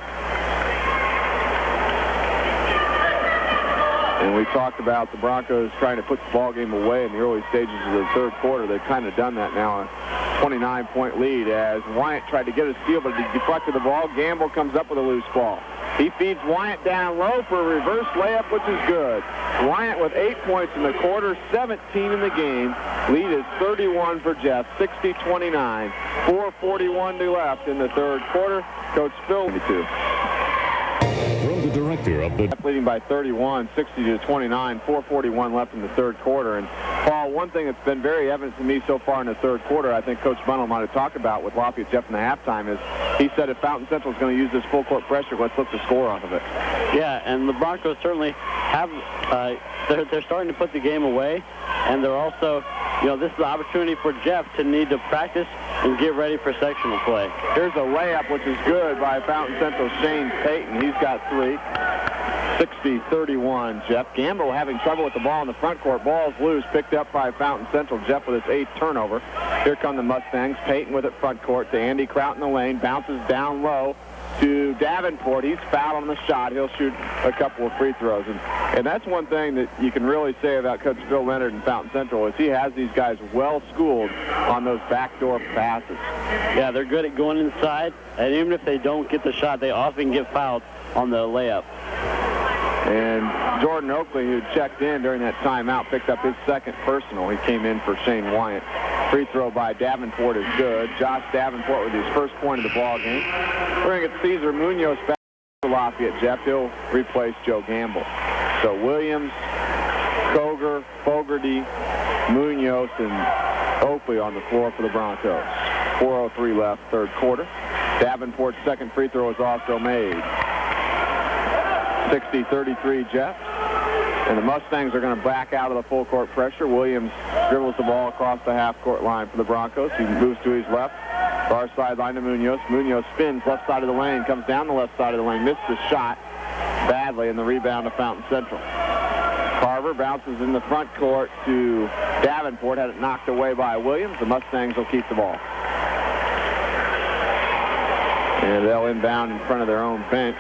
And we talked about the Broncos trying to put the ball game away in the early stages of the third quarter. They've kind of done that now. A 29-point lead as Wyatt tried to get a steal, but he deflected the ball. Gamble comes up with a loose ball. He feeds Wyatt down low for a reverse layup, which is good. Wyatt with 8 points in the quarter, 17 in the game. Lead is 31 for Jeff, 60-29. 4:41 to left in the third quarter. Coach Phil, 22. From the director of the... Leading by 31, 60-29, 4:41 left in the third quarter. And Paul, one thing that's been very evident to me so far in the third quarter, I think Coach Bundle might have talked about with Lafayette Jeff in the halftime, is he said if Fountain Central is going to use this full court pressure, let's look to score off of it. Yeah, and the Broncos certainly have, they're starting to put the game away, and they're also, this is the opportunity for Jeff to need to practice and get ready for sectional play. Here's a layup, which is good by Fountain Central Shane Payton. He's got 3. 60-31, Jeff. Gamble having trouble with the ball in the front court. Ball's loose, picked up by Fountain Central. Jeff with his 8th turnover. Here come the Mustangs. Payton with it front court to Andy Kraut in the lane. Bounces down low to Davenport. He's fouled on the shot. He'll shoot a couple of free throws. And that's one thing that you can really say about Coach Phil Leonard and Fountain Central is he has these guys well schooled on those backdoor passes. Yeah, they're good at going inside, and even if they don't get the shot, they often get fouled on the layup. And Jordan Oakley, who checked in during that timeout, picked up his 2nd personal. He came in for Shane Wyatt. Free throw by Davenport is good. Josh Davenport with his first point of the ball game. We're going to get Cesar Munoz back to Lafayette Jeff. He'll replace Joe Gamble. So Williams, Koger, Fogarty, Munoz, and Oakley on the floor for the Broncos. 4:03 left, third quarter. Davenport's 2nd free throw is also made. 60-33 Jeff. And the Mustangs are going to back out of the full court pressure. Williams dribbles the ball across the half-court line for the Broncos. He moves to his left. Far sideline to Munoz. Munoz spins left side of the lane, comes down the left side of the lane, missed the shot badly, and the rebound to Fountain Central. Carver bounces in the front court to Davenport, had it knocked away by Williams. The Mustangs will keep the ball. And they'll inbound in front of their own bench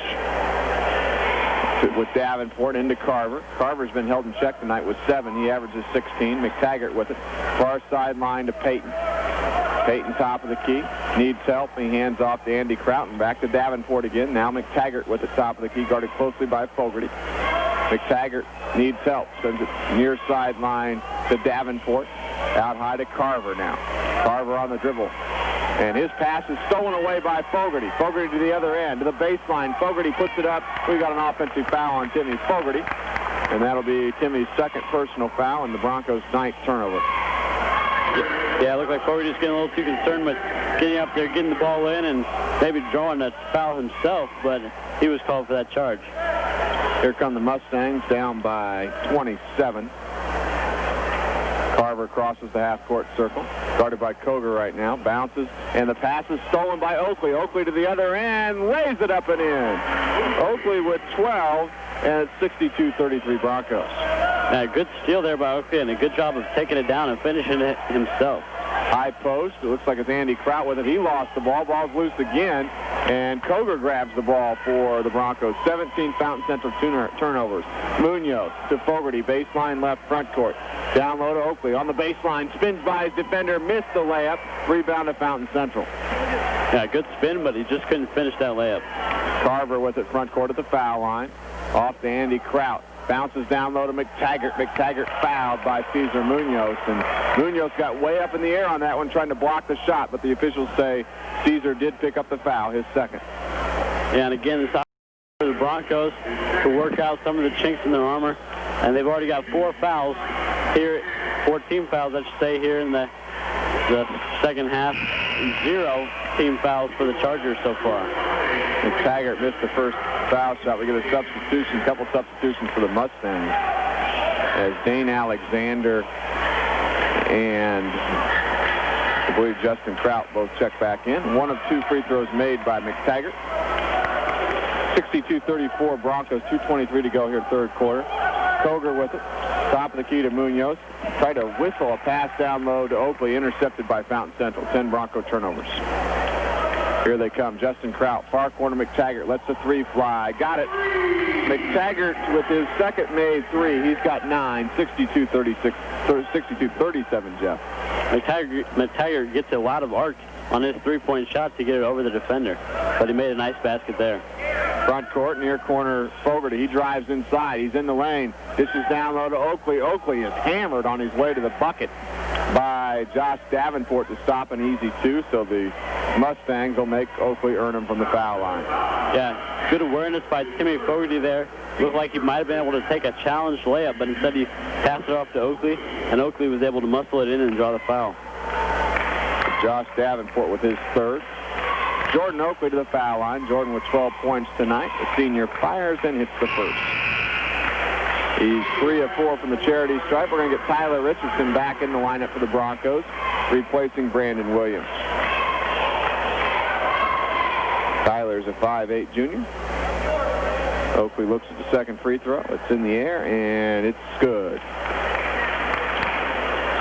with Davenport into Carver. Carver's been held in check tonight with 7. He averages 16. McTaggart with it. Far sideline to Payton. Payton top of the key. Needs help. He hands off to Andy Kraut and back to Davenport again. Now McTaggart with the top of the key, guarded closely by Fogarty. McTaggart needs help. Sends it near sideline to Davenport. Out high to Carver now. Carver on the dribble. And his pass is stolen away by Fogarty. Fogarty to the other end, to the baseline. Fogarty puts it up. We got an offensive foul on Timmy Fogarty. And that'll be Timmy's 2nd personal foul and the Broncos' 9th turnover. Yeah, it looked like Fogarty's getting a little too concerned with getting up there, getting the ball in, and maybe drawing that foul himself, but he was called for that charge. Here come the Mustangs, down by 27. Carver crosses the half-court circle, guarded by Koger right now, bounces, and the pass is stolen by Oakley. Oakley to the other end, lays it up and in. Oakley with 12, and it's 62-33 Broncos. Good steal there by Oakley, and a good job of taking it down and finishing it himself. High post. It looks like it's Andy Kraut with it. He lost the ball. Ball's loose again, and Koger grabs the ball for the Broncos. 17 Fountain Central turnovers. Munoz to Fogarty, baseline left front court. Down low to Oakley on the baseline. Spins by his defender, missed the layup. Rebound to Fountain Central. Yeah, good spin, but he just couldn't finish that layup. Carver with it front court at the foul line. Off to Andy Kraut. Bounces down low to McTaggart. McTaggart fouled by Cesar Munoz. And Munoz got way up in the air on that one trying to block the shot, but the officials say Cesar did pick up the foul, his second. Yeah, and again, it's for the Broncos to work out some of the chinks in their armor. And they've already got 4 fouls here, 14 fouls, I should say, here in the second half. 0 team fouls for the Chargers so far. McTaggart missed the first foul shot. We get a substitution, couple substitutions for the Mustangs, as Dane Alexander and I believe Justin Kraut both check back in. 1 of 2 free throws made by McTaggart. 62-34 Broncos, 2:23 to go here third quarter. Koger with it. Top of the key to Munoz. Tried to whistle a pass down low to Oakley, intercepted by Fountain Central. 10 Bronco turnovers. Here they come. Justin Kraut, far corner McTaggart, lets the 3 fly. Got it. McTaggart with his second made 3. He's got 9. 62-36, 62-37, Jeff. McTaggart gets a lot of arc on his 3-point shot to get it over the defender, but he made a nice basket there. Front court, near corner, Fogarty. He drives inside. He's in the lane. This is down low to Oakley. Oakley is hammered on his way to the bucket by Josh Davenport to stop an easy 2, so the Mustangs will make Oakley earn him from the foul line. Yeah, good awareness by Timmy Fogarty there. Looked like he might have been able to take a challenged layup, but instead he passed it off to Oakley, and Oakley was able to muscle it in and draw the foul. Josh Davenport with his third. Jordan Oakley to the foul line. Jordan with 12 points tonight. The senior fires and hits the first. He's 3 of 4 from the charity stripe. We're going to get Tyler Richardson back in the lineup for the Broncos, replacing Brandon Williams. Tyler's a 5'8" junior. Oakley looks at the second free throw. It's in the air, and it's good.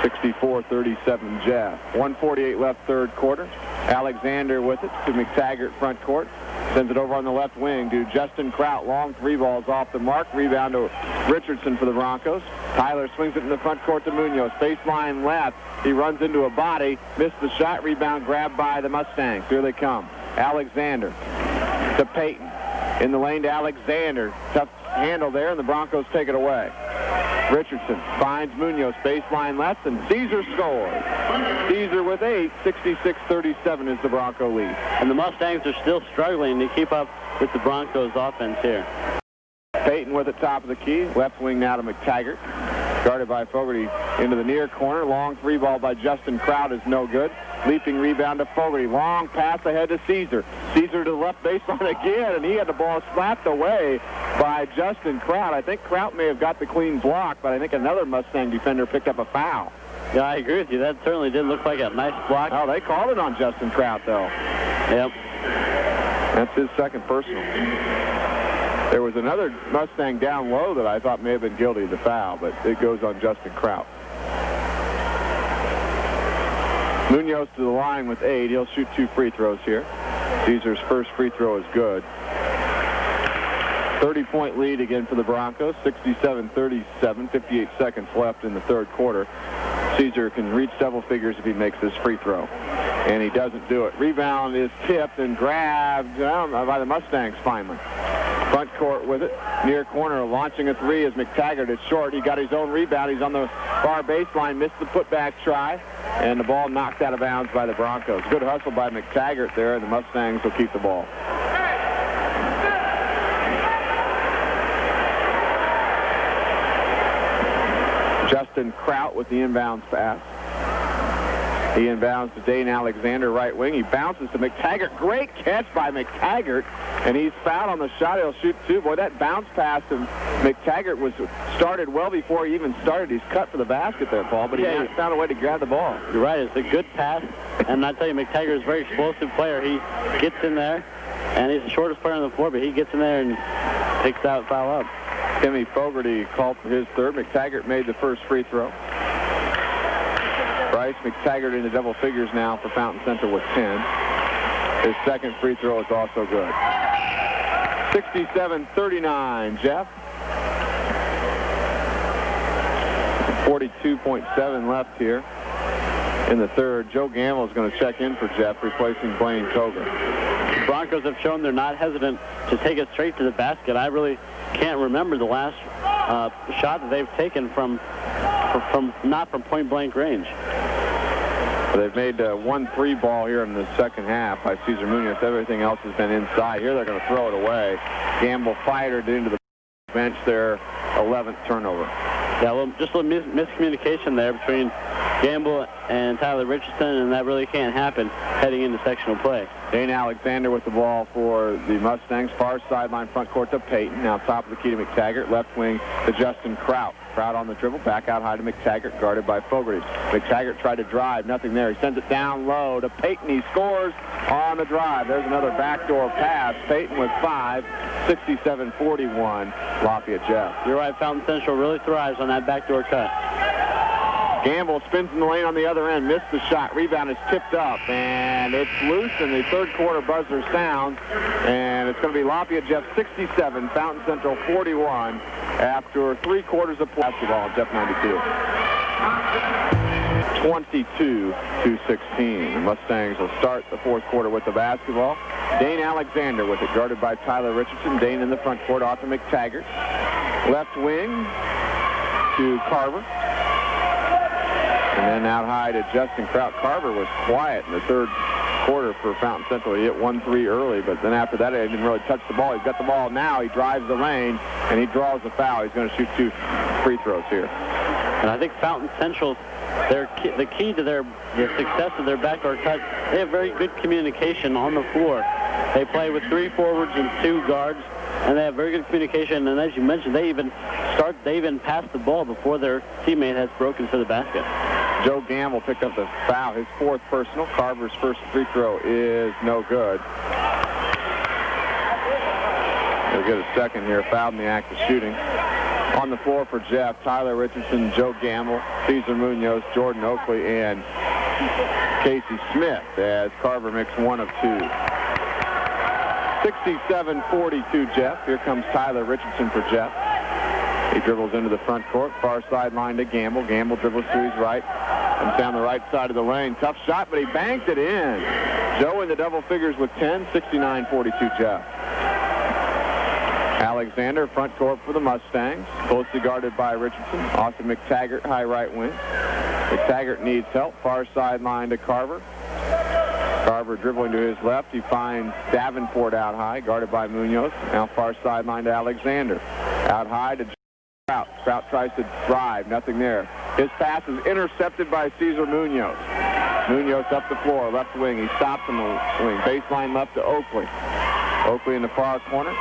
64-37 Jeff. 1:48 left third quarter. Alexander with it to McTaggart front court. Sends it over on the left wing to Justin Kraut. Long 3 balls off the mark. Rebound to Richardson for the Broncos. Tyler swings it in the front court to Munoz. Baseline left. He runs into a body. Missed the shot. Rebound grabbed by the Mustangs. Here they come. Alexander to Payton. In the lane to Alexander. Tough handle there, and the Broncos take it away. Richardson finds Munoz, baseline left, and Cesar scores. Cesar with 8, 66-37 is the Bronco lead. And the Mustangs are still struggling to keep up with the Broncos offense here. Payton with it top of the key, left wing now to McTaggart. Guarded by Fogarty into the near corner. Long 3 ball by Justin Kraut is no good. Leaping rebound to Fogarty. Long pass ahead to Cesar. Cesar to the left baseline again, and he had the ball slapped away by Justin Kraut. I think Kraut may have got the clean block, but I think another Mustang defender picked up a foul. Yeah, I agree with you. That certainly did look like a nice block. Oh, they called it on Justin Kraut, though. Yep. That's his second personal. There was another Mustang down low that I thought may have been guilty of the foul, but it goes on Justin Kraut. Munoz to the line with 8. He'll shoot 2 free throws here. Cesar's first free throw is good. 30-point lead again for the Broncos. 67-37, 58 seconds left in the third quarter. Cesar can reach double figures if he makes this free throw, and he doesn't do it. Rebound is tipped and grabbed by the Mustangs finally. Front court with it. Near corner, launching a 3 as McTaggart is short. He got his own rebound. He's on the far baseline, missed the putback try, and the ball knocked out of bounds by the Broncos. Good hustle by McTaggart there, and the Mustangs will keep the ball. Justin Kraut with the inbounds pass. He inbounds to Dane Alexander, right wing. He bounces to McTaggart. Great catch by McTaggart, and he's fouled on the shot. He'll shoot two. Boy, that bounce pass to McTaggart was started well before he even started. He's cut for the basket there, Paul, but he found a way to grab the ball. You're right. It's a good pass, and I tell you, McTaggart is a very explosive player. He gets in there, and he's the shortest player on the floor, but he gets in there and takes that foul up. Timmy Fogarty called for his third. McTaggart made the first free throw. Bryce McTaggart into double figures now for Fountain Central with 10. His second free throw is also good. 67-39, Jeff. 42.7 left here in the third. Joe Gamble is going to check in for Jeff, replacing Blaine Koger. The Broncos have shown they're not hesitant to take it straight to the basket. I really can't remember the last shot that they've taken from not from point-blank range. They've made 1-3 ball here in the second half by Cesar Munoz. Everything else has been inside. Here they're going to throw it away. Gamble fired it into the bench there. 11th turnover. Yeah, well, just a little miscommunication there between Gamble and Tyler Richardson, and that really can't happen heading into sectional play. Dane Alexander with the ball for the Mustangs. Far sideline, front court to Payton. Now top of the key to McTaggart. Left wing to Justin Kraut. Kraut on the dribble. Back out high to McTaggart, guarded by Fogarty. McTaggart tried to drive. Nothing there. He sends it down low to Payton. He scores on the drive. There's another backdoor pass. Payton with 5. 67-41. Lafayette Jeff. You're right. Fountain Central really thrives on that backdoor cut. Gamble spins in the lane on the other end, missed the shot. Rebound is tipped up, and it's loose, and the third quarter buzzer sounds, and it's going to be Lafayette Jeff 67, Fountain Central 41, after 3 quarters of basketball. Jeff 92. 22-16. The Mustangs will start the fourth quarter with the basketball. Dane Alexander with it, guarded by Tyler Richardson. Dane in the front court, off to McTaggart. Left wing to Carver. And then out high to Justin Kraut. Carver was quiet in the third quarter for Fountain Central. He hit 1-3 early, but then after that, he didn't really touch the ball. He's got the ball now. He drives the lane, and he draws the foul. He's going to shoot 2 free throws here. And I think Fountain Central, the key to the success of their backdoor cut, they have very good communication on the floor. They play with 3 forwards and 2 guards, and they have very good communication. And as you mentioned, they even pass the ball before their teammate has broken to the basket. Joe Gamble picked up the foul, his 4th personal. Carver's first free throw is no good. He'll get a second here, fouled in the act of shooting. On the floor for Jeff, Tyler Richardson, Joe Gamble, Cesar Munoz, Jordan Oakley, and Casey Smith, as Carver makes 1 of 2. 67-42 Jeff. Here comes Tyler Richardson for Jeff. He dribbles into the front court, far sideline to Gamble. Gamble dribbles to his right, comes down the right side of the lane. Tough shot, but he banked it in. Joe in the double figures with 10, 69-42 Jeff. Alexander, front court for the Mustangs, closely guarded by Richardson. Austin McTaggart, high right wing. McTaggart needs help, far sideline to Carver. Carver dribbling to his left. He finds Davenport out high, guarded by Munoz. Now far sideline to Alexander. Out high to Kraut. Kraut tries to drive. Nothing there. His pass is intercepted by Cesar Munoz. Munoz up the floor, left wing. He stops in the wing. Baseline left to Oakley. Oakley in the far corner.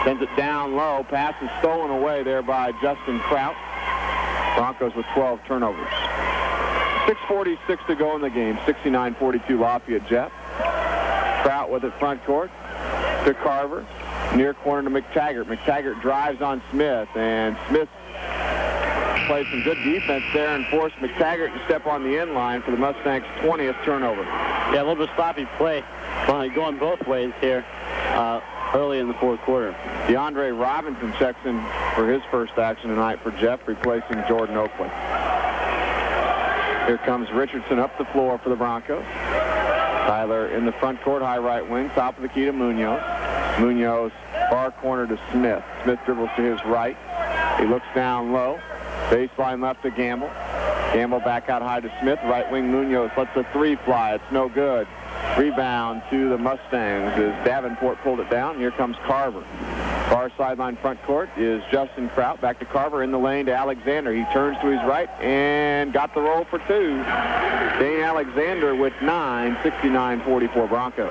Sends it down low. Pass is stolen away there by Justin Kraut. Broncos with 12 turnovers. 6:46 to go in the game. 69-42 Lafayette Jeff. Kraut with it front court to Carver. Near corner to McTaggart. McTaggart drives on Smith, and Smith plays some good defense there and forced McTaggart to step on the end line for the Mustangs' 20th turnover. Yeah, a little bit of sloppy play going both ways here early in the fourth quarter. DeAndre Robinson checks in for his first action tonight for Jeff, replacing Jordan Oakley. Here comes Richardson up the floor for the Broncos. Tyler in the front court, high right wing, top of the key to Munoz. Munoz, far corner to Smith. Smith dribbles to his right. He looks down low. Baseline left to Gamble. Gamble back out high to Smith. Right wing Munoz lets the 3 fly. It's no good. Rebound to the Mustangs as Davenport pulled it down. Here comes Carver. Far sideline front court is Justin Kraut. Back to Carver in the lane to Alexander. He turns to his right and got the roll for two. Dane Alexander with 9, 69-44 Broncos.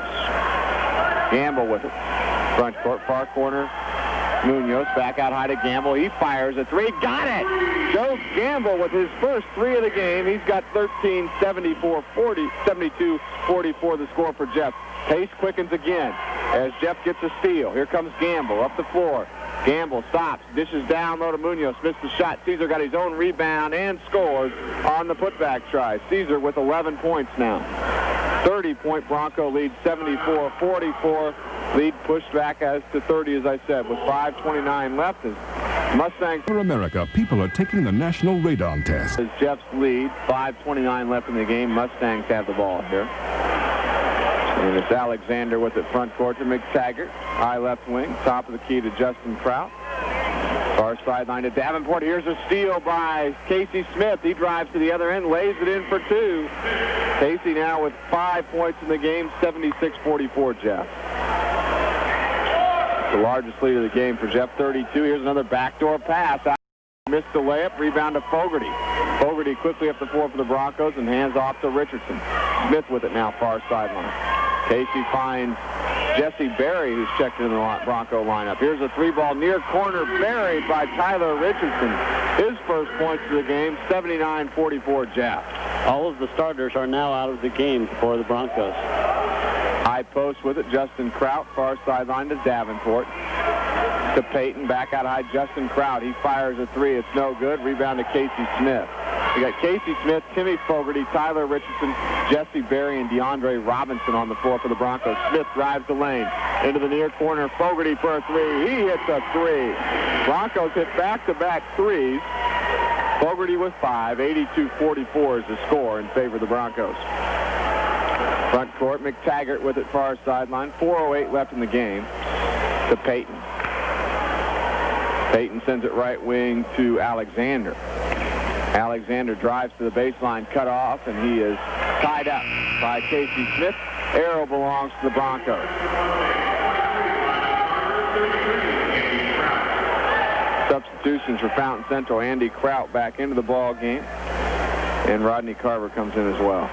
Gamble with it. Front court, far corner. Munoz back out high to Gamble. He fires a three. Got it! Joe Gamble with his first three of the game. He's got 13, 72-44 the score for Jeff. Pace quickens again as Jeff gets a steal. Here comes Gamble up the floor. Gamble stops, dishes down low to Munoz, missed the shot. Caesar got his own rebound and scores on the putback try. Caesar with 11 points now. 30-point Bronco lead, 74-44. Lead pushed back as to 30, as I said, with 5:29 left. As Mustangs. For America, people are taking the national radon test. As Jeff's lead, 5:29 left in the game. Mustangs have the ball here. And it's Alexander with it front court to McTaggart. High left wing, top of the key to Justin Kraut. Far sideline to Davenport. Here's a steal by Casey Smith. He drives to the other end, lays it in for two. Casey now with 5 points in the game, 76-44 Jeff. The largest lead of the game for Jeff, 32. Here's another backdoor pass. Missed the layup, rebound to Fogarty. Fogarty quickly up the floor for the Broncos and hands off to Richardson. Smith with it now, far sideline. Casey finds Jesse Berry, who's checked in the Bronco lineup. Here's a three-ball near corner buried by Tyler Richardson. His first points of the game, 79-44 Jeff. All of the starters are now out of the game for the Broncos. High post with it, Justin Kraut, far sideline to Davenport. To Peyton, back out high, Justin Kraut. He fires a three. It's no good. Rebound to Casey Smith. We got Casey Smith, Timmy Fogarty, Tyler Richardson, Jesse Berry, and DeAndre Robinson on the floor for the Broncos. Smith drives the lane into the near corner. Fogarty for a three. He hits a three. Broncos hit back-to-back threes. Fogarty with 5. 82-44 is the score in favor of the Broncos. Front court, McTaggart with it far sideline. 4:08 left in the game to Peyton. Peyton sends it right wing to Alexander. Alexander drives to the baseline, cut off, and he is tied up by Casey Smith. Arrow belongs to the Broncos. Substitutions for Fountain Central. Andy Kraut back into the ball game, and Rodney Carver comes in as well.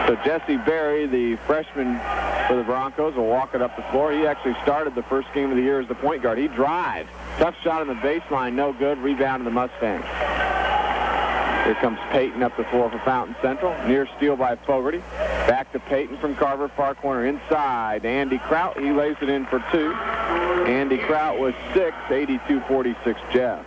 So Jesse Berry, the freshman for the Broncos, will walk it up the floor. He actually started the first game of the year as the point guard. He drives. Tough shot on the baseline, no good. Rebound to the Mustangs. Here comes Peyton up the floor for Fountain Central. Near steal by Fogarty. Back to Peyton from Carver, far corner inside. Andy Kraut, he lays it in for two. Andy Kraut was 6, 82-46 Jeff.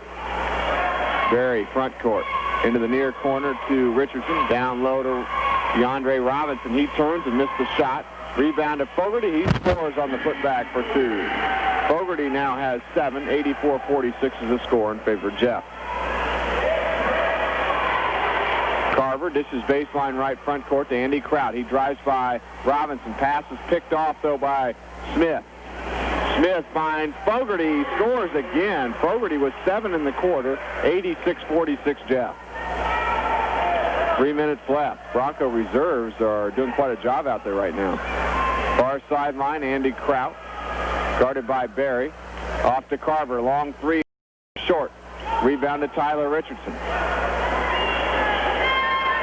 Berry, front court. Into the near corner to Richardson. Down low to DeAndre Robinson. He turns and missed the shot. Rebound to Fogarty. He scores on the putback for two. Fogarty now has 7. 84-46 is the score in favor of Jeff. Carver dishes baseline right front court to Andy Kraut. He drives by Robinson. Pass is picked off, though, by Smith. Smith finds Fogarty. Scores again. Fogarty was 7 in the quarter. 86-46 Jeff. 3 minutes left. Bronco reserves are doing quite a job out there right now. Far sideline, Andy Kraut. Guarded by Berry. Off to Carver. Long three. Short. Rebound to Tyler Richardson.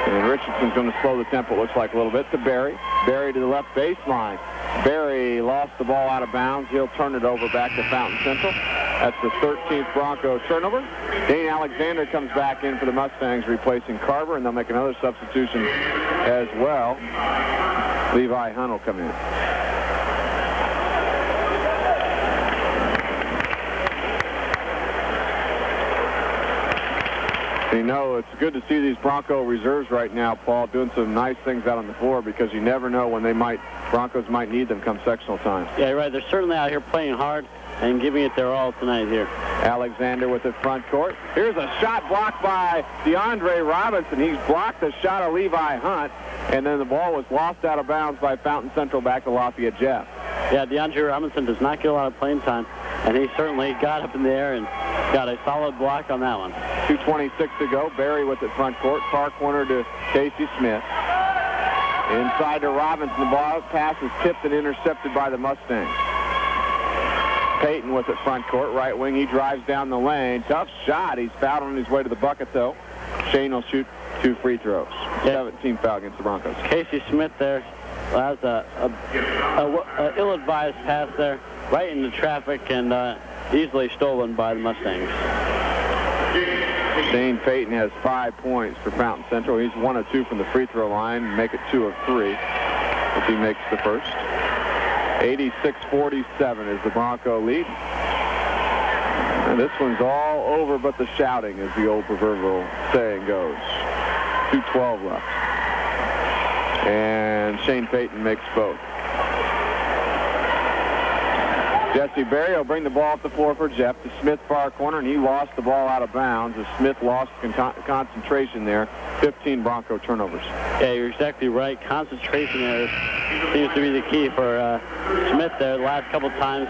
And Richardson's going to slow the tempo, looks like, a little bit, to Berry. Berry to the left baseline. Berry lost the ball out of bounds. He'll turn it over back to Fountain Central. That's the 13th Bronco turnover. Dane Alexander comes back in for the Mustangs, replacing Carver, and they'll make another substitution as well. Levi Hunt will come in. You know, it's good to see these Bronco reserves right now, Paul, doing some nice things out on the floor, because you never know when Broncos might need them come sectional time. Yeah, you're right. They're certainly out here playing hard and giving it their all tonight here. Alexander with the front court. Here's a shot blocked by DeAndre Robinson. He's blocked the shot of Levi Hunt, and then the ball was lost out of bounds by Fountain Central back to Lafayette Jeff. Yeah, DeAndre Robinson does not get a lot of playing time, and he certainly got up in the air and got a solid block on that one. 2:26 to go. Berry with the front court. Far corner to Casey Smith. Inside to Robinson. The ball pass is tipped and intercepted by the Mustangs. Payton with it front court, right wing. He drives down the lane. Tough shot. He's fouled on his way to the bucket, though. Shane will shoot 2 free throws. 17 foul against the Broncos. Casey Smith there has a ill-advised pass there, right into traffic, and easily stolen by the Mustangs. Shane Payton has 5 points for Fountain Central. He's 1 of 2 from the free throw line, make it 2 of 3 if he makes the first. 86-47 is the Bronco lead. And this one's all over but the shouting, as the old proverbial saying goes. 2:12 left. And Shane Payton makes both. Jesse Berry will bring the ball up the floor for Jeff to Smith, far corner, and he lost the ball out of bounds as Smith lost concentration there. 15 Bronco turnovers. Yeah, you're exactly right. Concentration there seems to be the key for Smith there. The last couple times,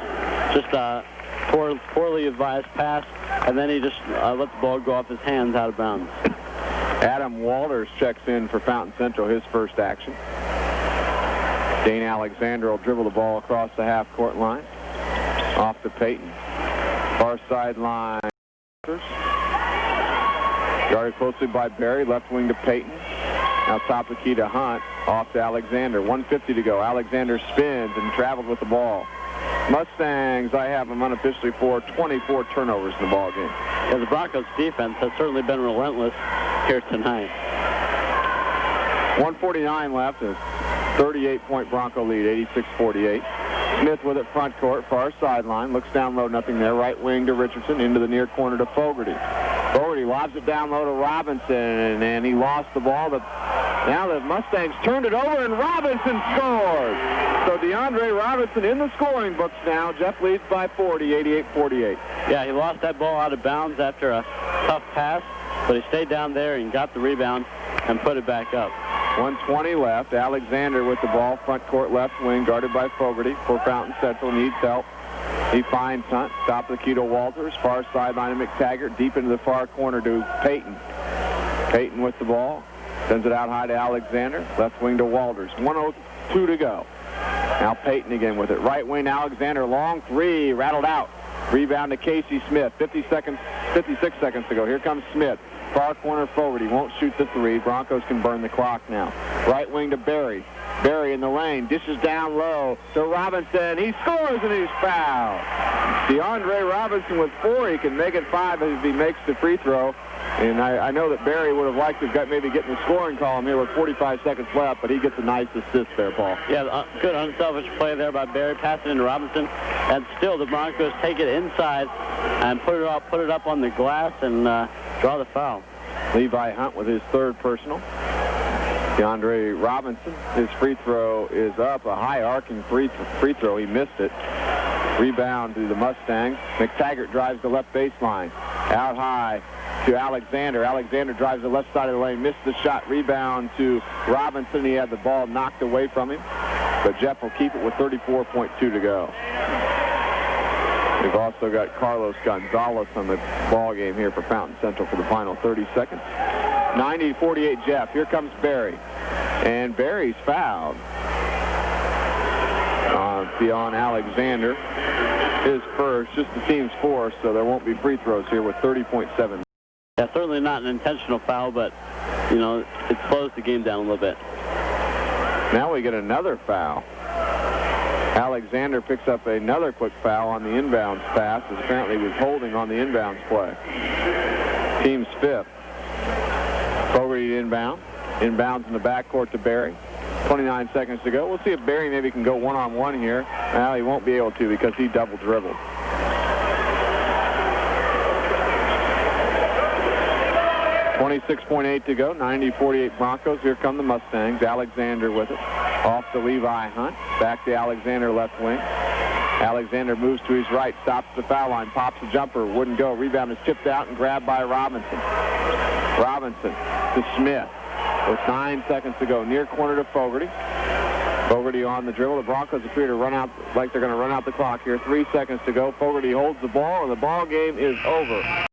just a poorly advised pass, and then he just let the ball go off his hands out of bounds. Adam Walters checks in for Fountain Central, his first action. Dane Alexander will dribble the ball across the half-court line. Off to Payton. Far sideline. Guarded closely by Berry. Left wing to Payton. Now top of the key to Hunt. Off to Alexander. 1:50 to go. Alexander spins and traveled with the ball. Mustangs, I have them unofficially for 24 turnovers in the ball game. Yeah, the Broncos defense has certainly been relentless here tonight. 1:49 left. A 38-point Bronco lead, 86-48. Smith with it front court, far sideline. Looks down low, nothing there. Right wing to Richardson, into the near corner to Fogarty. Fogarty lobs it down low to Robinson, and he lost the ball. Now the Mustangs turned it over, and Robinson scores. So DeAndre Robinson in the scoring books now. Jeff leads by 40, 88-48. Yeah, he lost that ball out of bounds after a tough pass, but he stayed down there and got the rebound and put it back up. 1:20 left. Alexander with the ball, front court left wing, guarded by Fogarty. For Fountain Central, needs help. He finds Hunt. Top of the key to Walters. Far sideline to McTaggart. Deep into the far corner to Payton. Payton with the ball. Sends it out high to Alexander. Left wing to Walters. 1:02 to go. Now Payton again with it. Right wing Alexander. Long three. Rattled out. Rebound to Casey Smith. 56 seconds to go. Here comes Smith. Far corner Fogarty won't shoot the three. Broncos can burn the clock now. Right wing to Berry. Berry in the lane. Dishes down low to Robinson. He scores and he's fouled. DeAndre Robinson with 4. He can make it 5 if he makes the free throw. And I know that Berry would have liked to have maybe get in the scoring column here with 45 seconds left, but he gets a nice assist there, Paul. Yeah, good unselfish play there by Berry, passing into Robinson. And still the Broncos take it inside and put it up on the glass and draw the foul. Levi Hunt with his 3rd personal. DeAndre Robinson, his free throw is up. A high arcing free throw. He missed it. Rebound to the Mustangs. McTaggart drives the left baseline. Out high to Alexander. Alexander drives the left side of the lane. Missed the shot. Rebound to Robinson. He had the ball knocked away from him. But Jeff will keep it with 34.2 to go. We've also got Carlos Gonzalez on the ball game here for Fountain Central for the final 30 seconds. 90-48 Jeff. Here comes Berry. And Berry's fouled on Alexander. His first, just the team's 4, so there won't be free throws here with 30.7. Yeah, certainly not an intentional foul, but, you know, it slows the game down a little bit. Now we get another foul. Alexander picks up another quick foul on the inbounds pass, as apparently he was holding on the inbounds play. Team's 5th. Fogarty inbound. Inbounds in the backcourt to Berry. 29 seconds to go. We'll see if Berry maybe can go one-on-one here. Well, he won't be able to because he double dribbled. .8 to go. 90-48 Broncos. Here come the Mustangs. Alexander with it. Off to Levi Hunt. Back to Alexander left wing. Alexander moves to his right. Stops the foul line. Pops a jumper. Wouldn't go. Rebound is tipped out and grabbed by Robinson. Robinson to Smith. With 9 seconds to go. Near corner to Fogarty. Fogarty on the dribble. The Broncos appear to run out like they're going to run out the clock here. 3 seconds to go. Fogarty holds the ball, and the ball game is over.